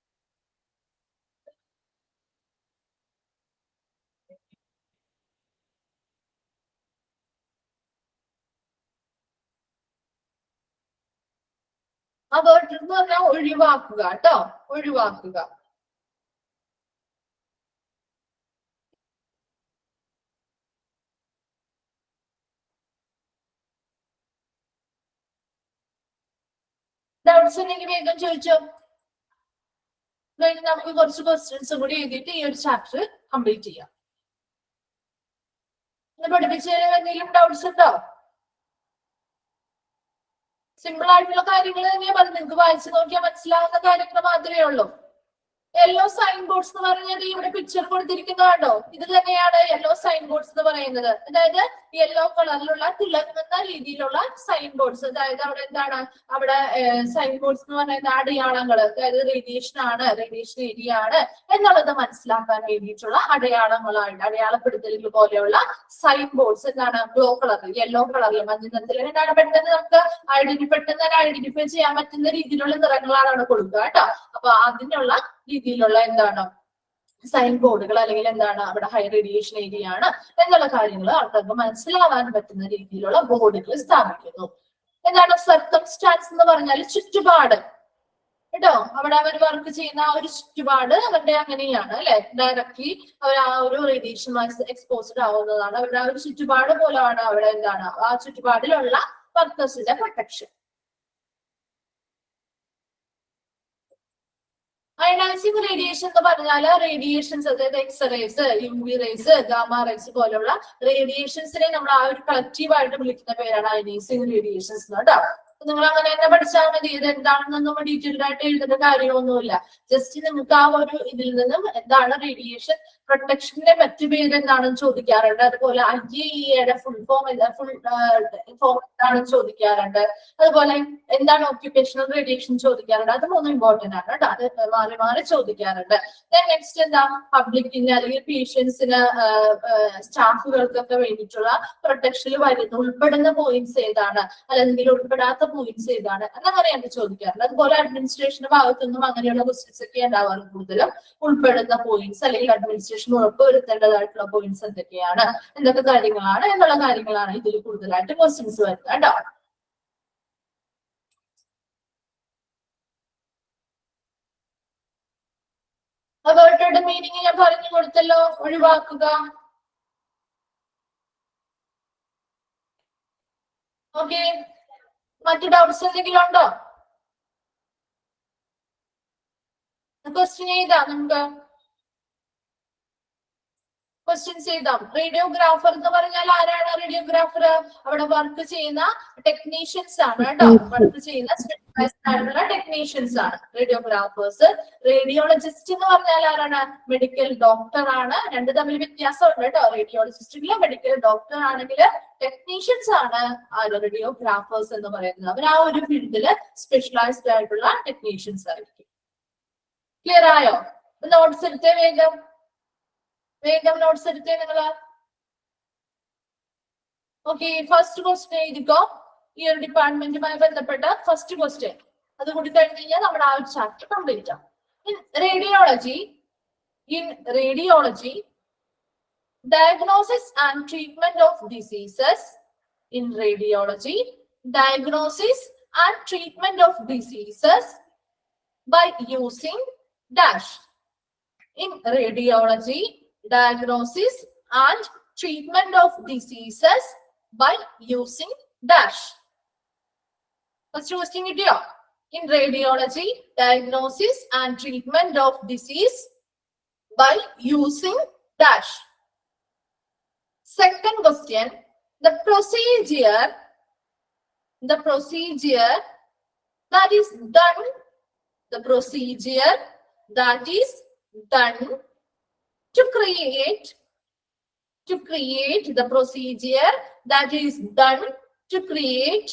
അവേർട്ടഡ് എന്ന് പറഞ്ഞാൽ ഒഴിവാക്കുക കേട്ടോ, ഒഴിവാക്കുക. ഡൗട്ട്സ് ഉണ്ടെങ്കിൽ വേഗം ചോദിച്ചോ. കഴിഞ്ഞ് നമുക്ക് കുറച്ച് ക്വസ്റ്റ്യൻസും കൂടി എഴുതിയിട്ട് ഈ ഒരു ചാപ്റ്റർ കംപ്ലീറ്റ് ചെയ്യാം. പഠിപ്പിച്ചതിന് എന്തെങ്കിലും ഡൗട്ട്സ് ഉണ്ടോ? സിമ്പിൾ ആയിട്ടുള്ള കാര്യങ്ങൾ തന്നെയാ പറഞ്ഞു, നിങ്ങൾക്ക് വായിച്ചു നോക്കിയാൽ മനസ്സിലാവുന്ന കാര്യങ്ങൾ മാത്രമേ ഉള്ളൂ. യെല്ലോ സൈൻ ബോർഡ്സ് എന്ന് പറഞ്ഞത് ഇവിടെ പിക്ചർ കൊടുത്തിരിക്കുന്നതാണോ? ഇത് തന്നെയാണ് യെല്ലോ സൈൻ ബോർഡ്സ് എന്ന് പറയുന്നത്. അതായത് യെല്ലോ കളറിലുള്ള തിളങ്ങുന്ന രീതിയിലുള്ള സൈൻ ബോർഡ്സ്. അതായത് അവിടെ എന്താണ്, അവിടെ സൈൻ ബോർഡ്സ് എന്ന് പറയുന്ന അടയാളങ്ങൾ, അതായത് റേഡിയേഷൻ ആണ്, റേഡിയേഷൻ ഏരിയ ആണ് എന്നുള്ളത് മനസ്സിലാക്കാൻ വേണ്ടിയിട്ടുള്ള അടയാളങ്ങളായിട്ട് അടയാളപ്പെടുത്തലുകൾ പോലെയുള്ള സൈൻ ബോർഡ്സ് എന്താണ് ഗ്ലോ കളറിൽ, യെല്ലോ കളറിൽ, മഞ്ഞ നിറത്തിൽ എന്താണ് പെട്ടെന്ന് നമുക്ക് ഐഡന്റിഫൈ ചെയ്യാൻ പറ്റുന്ന രീതിയിലുള്ള നിറങ്ങളാണ് അവിടെ കൊടുക്കുക കേട്ടോ. അപ്പൊ അതിനുള്ള രീതിയിലുള്ള എന്താണ് സൈൻ ബോർഡുകൾ, അല്ലെങ്കിൽ എന്താണ് അവിടെ ഹൈ റേഡിയേഷൻ ഏരിയ ആണ് എന്നുള്ള കാര്യങ്ങൾ ആൾക്കാർക്ക് മനസ്സിലാവാൻ പറ്റുന്ന രീതിയിലുള്ള ബോർഡുകൾ സ്ഥാപിക്കുന്നു. എന്താണ് സർക്കംസ്റ്റാൻസ് എന്ന് പറഞ്ഞാൽ ചുറ്റുപാട് കേട്ടോ. അവിടെ അവർ വർക്ക് ചെയ്യുന്ന ആ ഒരു ചുറ്റുപാട് അവരുടെ അങ്ങനെയാണ് അല്ലെ, ഡയറക്ട്ലി അവർ ആ ഒരു റേഡിയേഷൻ എക്സ്പോസ്ഡ് ആവുന്നതാണ്. അവരുടെ ആ ഒരു ചുറ്റുപാട് പോലെയാണ് അവിടെ എന്താണ് ആ ചുറ്റുപാടിലുള്ള വർക്കേഴ്സിന്റെ പ്രൊട്ടക്ഷൻ. അയണൈസിംഗ് റേഡിയേഷൻ എന്ന് പറഞ്ഞാൽ റേഡിയേഷൻസ്, അതായത് X-rays, UV rays, gamma rays പോലുള്ള റേഡിയേഷൻസിനെ നമ്മൾ ആ ഒരു കളക്റ്റീവ് ആയിട്ട് വിളിക്കുന്ന പേരാണ് അയണൈസിംഗ് റേഡിയേഷൻസ് കേട്ടോ. നിങ്ങൾ അങ്ങനെ തന്നെ പഠിച്ചാൽ മതി. ഇത് എന്താണെന്നൊന്നും ഡീറ്റെയിൽഡ് ആയിട്ട് എഴുതുന്ന കാര്യമൊന്നുമില്ല. ജസ്റ്റ് നിങ്ങൾക്ക് ആ ഒരു ഇതിൽ നിന്നും എന്താണ് റേഡിയേഷൻ പ്രൊട്ടക്ഷന്റെ മറ്റു പേര് എന്താണെന്ന് ചോദിക്കാറുണ്ട്. അതുപോലെ IAEA ഫുൾ ഫോം എന്താണെന്ന് ചോദിക്കാറുണ്ട്. അതുപോലെ എന്താണ് ഓക്യുപേഷണൽ റേഡിയേഷൻ ചോദിക്കാറുണ്ട്. അത് മൂന്നും ഇമ്പോർട്ടന്റ് ആണ് കേട്ടോ. അത് മാറി മാറി ചോദിക്കാറുണ്ട്. നെക്സ്റ്റ് എന്താ, പബ്ലിക്കിന് അല്ലെങ്കിൽ പേഷ്യൻസിന്, സ്റ്റാഫുകൾക്കൊക്കെ വേണ്ടിയിട്ടുള്ള പ്രൊട്ടക്ഷനിൽ വരുന്ന ഉൾപ്പെടുന്ന പോയിന്റ്സ് ഏതാണ്, അല്ലെങ്കിൽ ഉൾപ്പെടാത്ത പോയിന്റ്സ് ഏതാണ് എന്നങ്ങനെയാണ് ചോദിക്കാറുണ്ട്. അതുപോലെ അഡ്മിനിസ്ട്രേഷന്റെ ഭാഗത്തുനിന്നും അങ്ങനെയുള്ള ക്വസ്റ്റ്യൻസ് ഒക്കെ ഉണ്ടാവാറ് കൂടുതലും. ഉൾപ്പെടുന്ന പോയിന്റ്സ് അല്ലെങ്കിൽ അഡ്മിനിസ്ട്രേഷൻ ഉറപ്പുവരുത്തേണ്ടതായിട്ടുള്ള പോയിന്റ്സ് എന്തൊക്കെയാണ്, എന്തൊക്കെ കാര്യങ്ങളാണ് എന്നുള്ള കാര്യങ്ങളാണ് ഇതിൽ കൂടുതലായിട്ട് ക്വസ്റ്റ്യൻസ് വരുന്നത് കേട്ടോ. അവേർട്ടഡ് മീനിങ് ഞാൻ പറഞ്ഞു കൊടുത്തല്ലോ, ഒഴിവാക്കുക. ഓക്കെ, മറ്റു ഡൗട്ട്സ് എന്തെങ്കിലും ഉണ്ടോ? ക്വസ്റ്റ്യൻ ചെയ്താ നമുക്ക് ക്വസ്റ്റ്യൻസ് ചെയ്താം. റേഡിയോഗ്രാഫർ എന്ന് പറഞ്ഞാൽ ആരാണ് റേഡിയോഗ്രാഫർ? അവിടെ വർക്ക് ചെയ്യുന്ന ടെക്നീഷ്യൻസ് ആണ് കേട്ടോ. വർക്ക് ചെയ്യുന്ന സ്പെഷ്യലൈസ്ഡ് ആയിട്ടുള്ള ടെക്നീഷ്യൻസ് ആണ് റേഡിയോഗ്രാഫേഴ്സ്. റേഡിയോളജിസ്റ്റ് എന്ന് പറഞ്ഞാൽ ആരാണ്? മെഡിക്കൽ ഡോക്ടർ ആണ്. രണ്ട് തമ്മിൽ വ്യത്യാസമുണ്ട് കേട്ടോ. റേഡിയോളജിസ്റ്റിലെ മെഡിക്കൽ ഡോക്ടർ ആണെങ്കിൽ ടെക്നീഷ്യൻസ് ആണ് റേഡിയോഗ്രാഫേഴ്സ് എന്ന് പറയുന്നത്. അവർ ആ ഒരു ഫീൽഡില് സ്പെഷ്യലൈസ്ഡ് ആയിട്ടുള്ള ടെക്നീഷ്യൻസ് ആയിരിക്കും. ക്ലിയർ ആയോ? നോട്ട്സ് എടുത്തേ, വേഗം നോട്ട്സ് എടുത്തേ നിങ്ങള്. ഓക്കെ, ഫസ്റ്റ് ക്വസ്റ്റ്യൻ എഴുതിക്കോ. ഈ ഒരു ഡിപ്പാർട്ട്മെന്റുമായി ബന്ധപ്പെട്ട ഫസ്റ്റ് ക്വസ്റ്റ്യൻ. അത് കൂടി കഴിഞ്ഞ് കഴിഞ്ഞാൽ നമ്മുടെ ആ ഒരു ചാപ്റ്റർ കംപ്ലീറ്റ് ആവും. In radiology diagnosis and treatment of diseases. In radiology, diagnosis and treatment of diseases by using dash. In radiology, diagnosis and treatment of diseases by using dash. First question കിട്ടിയോ? In radiology, diagnosis and treatment of disease by using dash. Second question, the procedure that is done, the procedure that is done to create the procedure that is done to create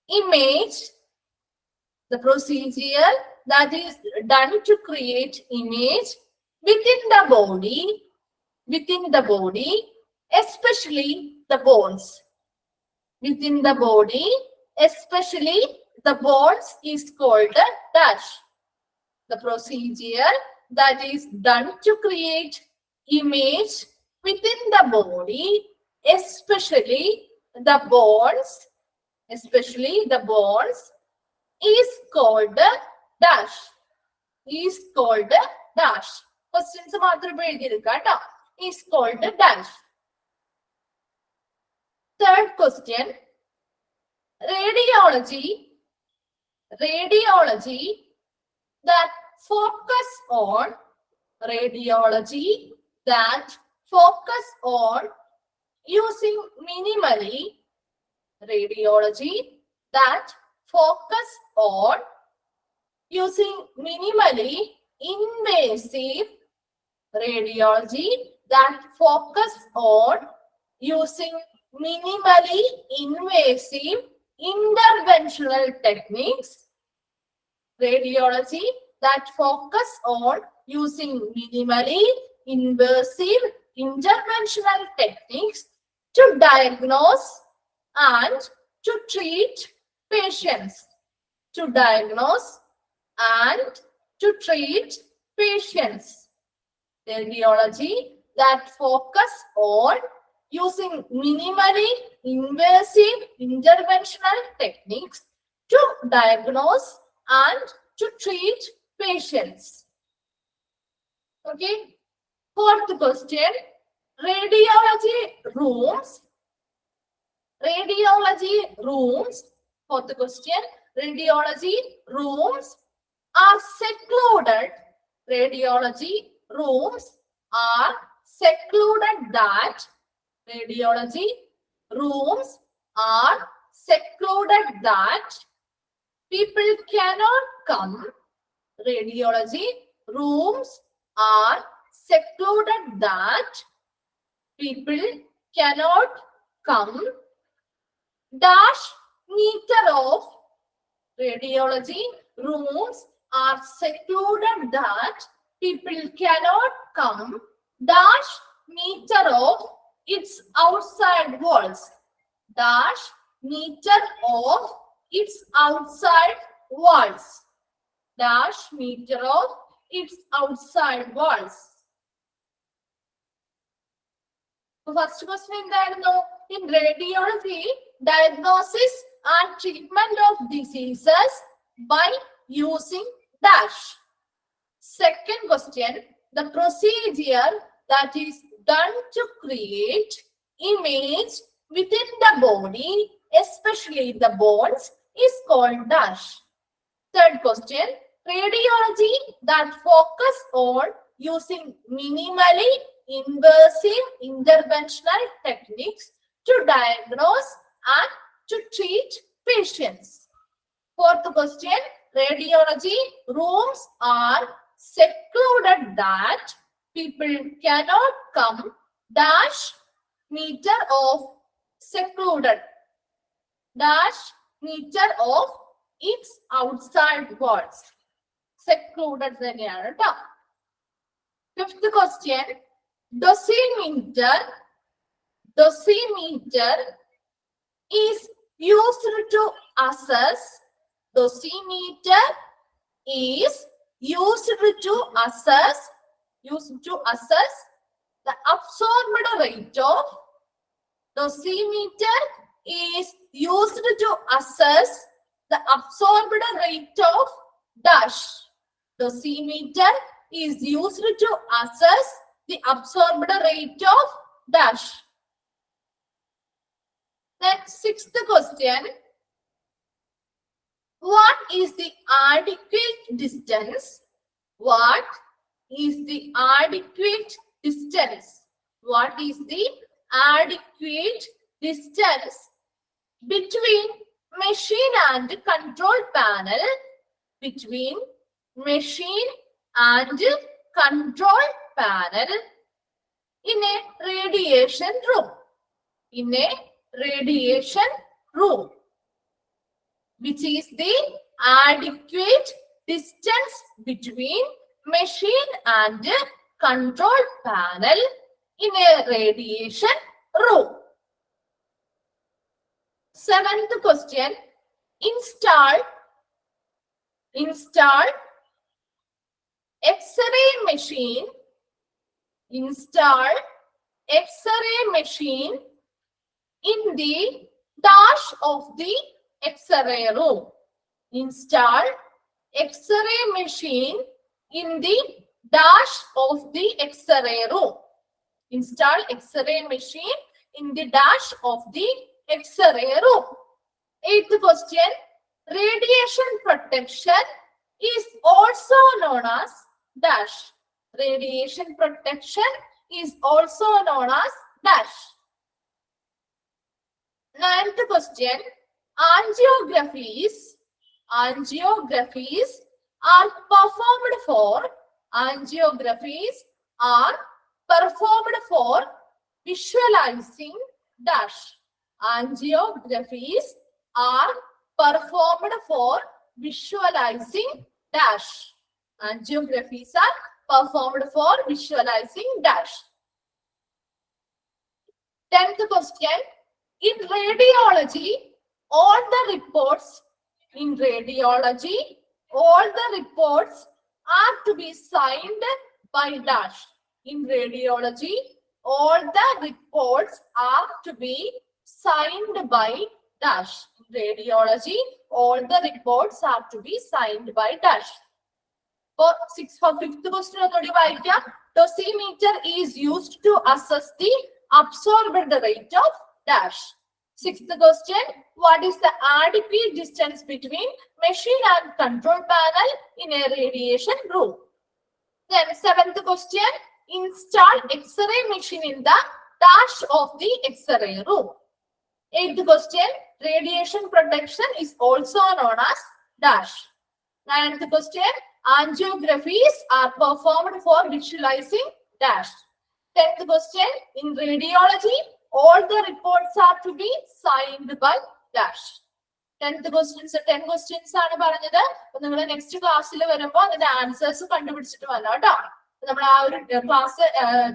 image, the procedure that is done to create image within the body, especially the bones. Within the body, especially the bones, is called dash. The procedure that is done to create image within the body, especially the bones, is called dash. Is called dash. Questions മാത്രം എഴുതിയെടുക്കാം കേട്ടോ. Is called dash. Third question. Radiology that focus on using minimally invasive interventional techniques. Radiology that focus on using minimally invasive interventional techniques to diagnose and to treat patients. To diagnose and to treat patients. Radiology that focus on using minimally invasive interventional techniques to diagnose and to treat patients. Okay. Fourth question. Radiology rooms. Fourth question. Radiology rooms are secluded. Radiology rooms are secluded that people cannot come. Radiology rooms are secluded that people cannot come. Dash meter of. Radiology rooms are secluded that people cannot come. Dash meter of its outside walls. Dash meter of its outside walls. Dash meter of its outside walls. First question എന്തായിരുന്നു? In radiology, diagnosis and treatment of diseases by using dash. Second question, the procedure that is done to create image within the body, especially the bones, is called dash. Third question, radiology that focus on using minimally invasive interventional techniques to diagnose and to treat patients. Fourth question, radiology rooms are secluded that people cannot come. Dash meter of secluded. Dash meter of its outside walls. Secluded തന്നെയാണ് കേട്ടോ. Fifth question, dosimeter is used to assess. Dosimeter is used to assess the absorbed rate of. Dosimeter is used to assess the absorbed rate of dash. Dosimeter is used to assess the absorbed rate of dash. Next, sixth question. What is the adequate distance? What is the adequate distance? What is the adequate distance between machine and control panel? Between machine and control panel in a radiation room. In a radiation room. Which is the adequate distance between machine and control panel in a radiation room. Seventh question. Install X-ray machine. Install X-ray machine in the dash of the X-ray room. Install X-ray machine in the dash of the X-ray room. Install X-ray machine in the dash of the X-ray room. 8th question. Radiation protection is also known as dash. Radiation protection is also known as dash. 9th question. Angiographies are performed for visualizing dash. Angiographies are performed for visualizing dash. Angiographies are performed for visualizing dash. 10th question. In radiology, all the reports are to be signed by dash. In radiology, all the reports are to be signed by dash. In radiology, all the reports are to be signed by dash. For 5th question, dosimeter is used to assess the absorbed rate of dash. 6th question, what is the adequate distance between machine and control panel in a radiation room? Then 7th question, install X-ray machine in the dash of the X-ray room. 8th question, radiation protection is also known as dash. 9th question, angiographies are performed for visualizing dash. 10th question, in radiology, all the reports are to be signed by dash. 10th questions, 10 questions ആണ് പറഞ്ഞത്. അപ്പൊ നിങ്ങൾ next ക്ലാസ്സിൽ വരുമ്പോൾ അതിന്റെ answers കണ്ടുപിടിച്ചിട്ട് വന്നോ കേട്ടോ. നമ്മൾ ആ ഒരു ക്ലാസ്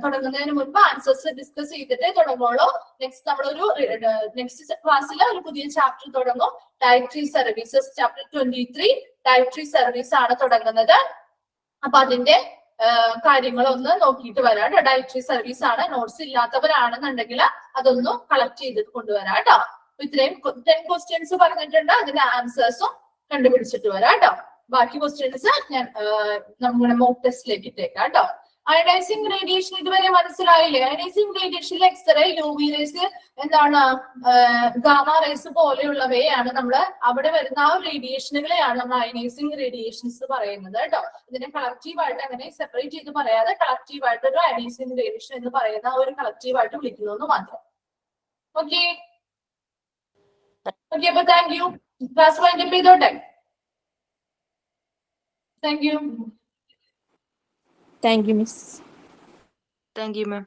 തുടങ്ങുന്നതിന് മുൻപ് ആൻസേഴ്സ് ഡിസ്കസ് ചെയ്തിട്ടേ തുടങ്ങുള്ളൂ. നെക്സ്റ്റ് ക്ലാസ്സിൽ ഒരു പുതിയ ചാപ്റ്റർ തുടങ്ങും. Dietary services chapter 23 dietary service ആണ് തുടങ്ങുന്നത്. അപ്പൊ അതിന്റെ കാര്യങ്ങളൊന്ന് നോക്കിയിട്ട് വരാം. ഡയറ്ററി സർവീസ് ആണ്. നോട്ട്സ് ഇല്ലാത്തവരാണെന്നുണ്ടെങ്കിൽ അതൊന്ന് കളക്ട് ചെയ്തിട്ട് കൊണ്ടുവരാം കേട്ടോ. ഇത്രയും 10 ക്വസ്റ്റ്യൻസ് പറഞ്ഞിട്ടുണ്ട്. അതിന്റെ ആൻസേഴ്സും കണ്ടുപിടിച്ചിട്ട് വരാം കേട്ടോ. ബാക്കി ക്വസ്റ്റ്യൻസ് ഞാൻ നമ്മുടെ മോക്ക് ടെസ്റ്റിലേക്ക് ഇട്ടേക്കാം കേട്ടോ. അയണൈസിംഗ് റേഡിയേഷൻ ഇതുവരെ മനസ്സിലായില്ലേ? അയണൈസിംഗ് റേഡിയേഷനിൽ എക്സ്റേ, UV റേസ്, എന്താണ് ഗാമ റേസ് പോലെയുള്ളവയാണ് നമ്മൾ അവിടെ വരുന്ന ആ റേഡിയേഷനുകളെയാണ് നമ്മൾ അയണൈസിംഗ് റേഡിയേഷൻസ് പറയുന്നത് കേട്ടോ. ഇതിനെ കളക്റ്റീവ് ആയിട്ട് അങ്ങനെ സെപ്പറേറ്റ് ചെയ്ത് പറയാതെ കളക്റ്റീവ് ആയിട്ട് ഒരു അയണൈസിംഗ് റേഡിയേഷൻ എന്ന് പറയുന്ന ഒരു കളക്റ്റീവ് ആയിട്ട് വിളിക്കുന്നു എന്ന് മാത്രം. ഓക്കെ ഓക്കെ, അപ്പൊ താങ്ക് യു. ക്ലാസ് വൈൻഡപ്പ് ചെയ്തോട്ടെ. Thank you. Thank you, Miss. Thank you, ma'am.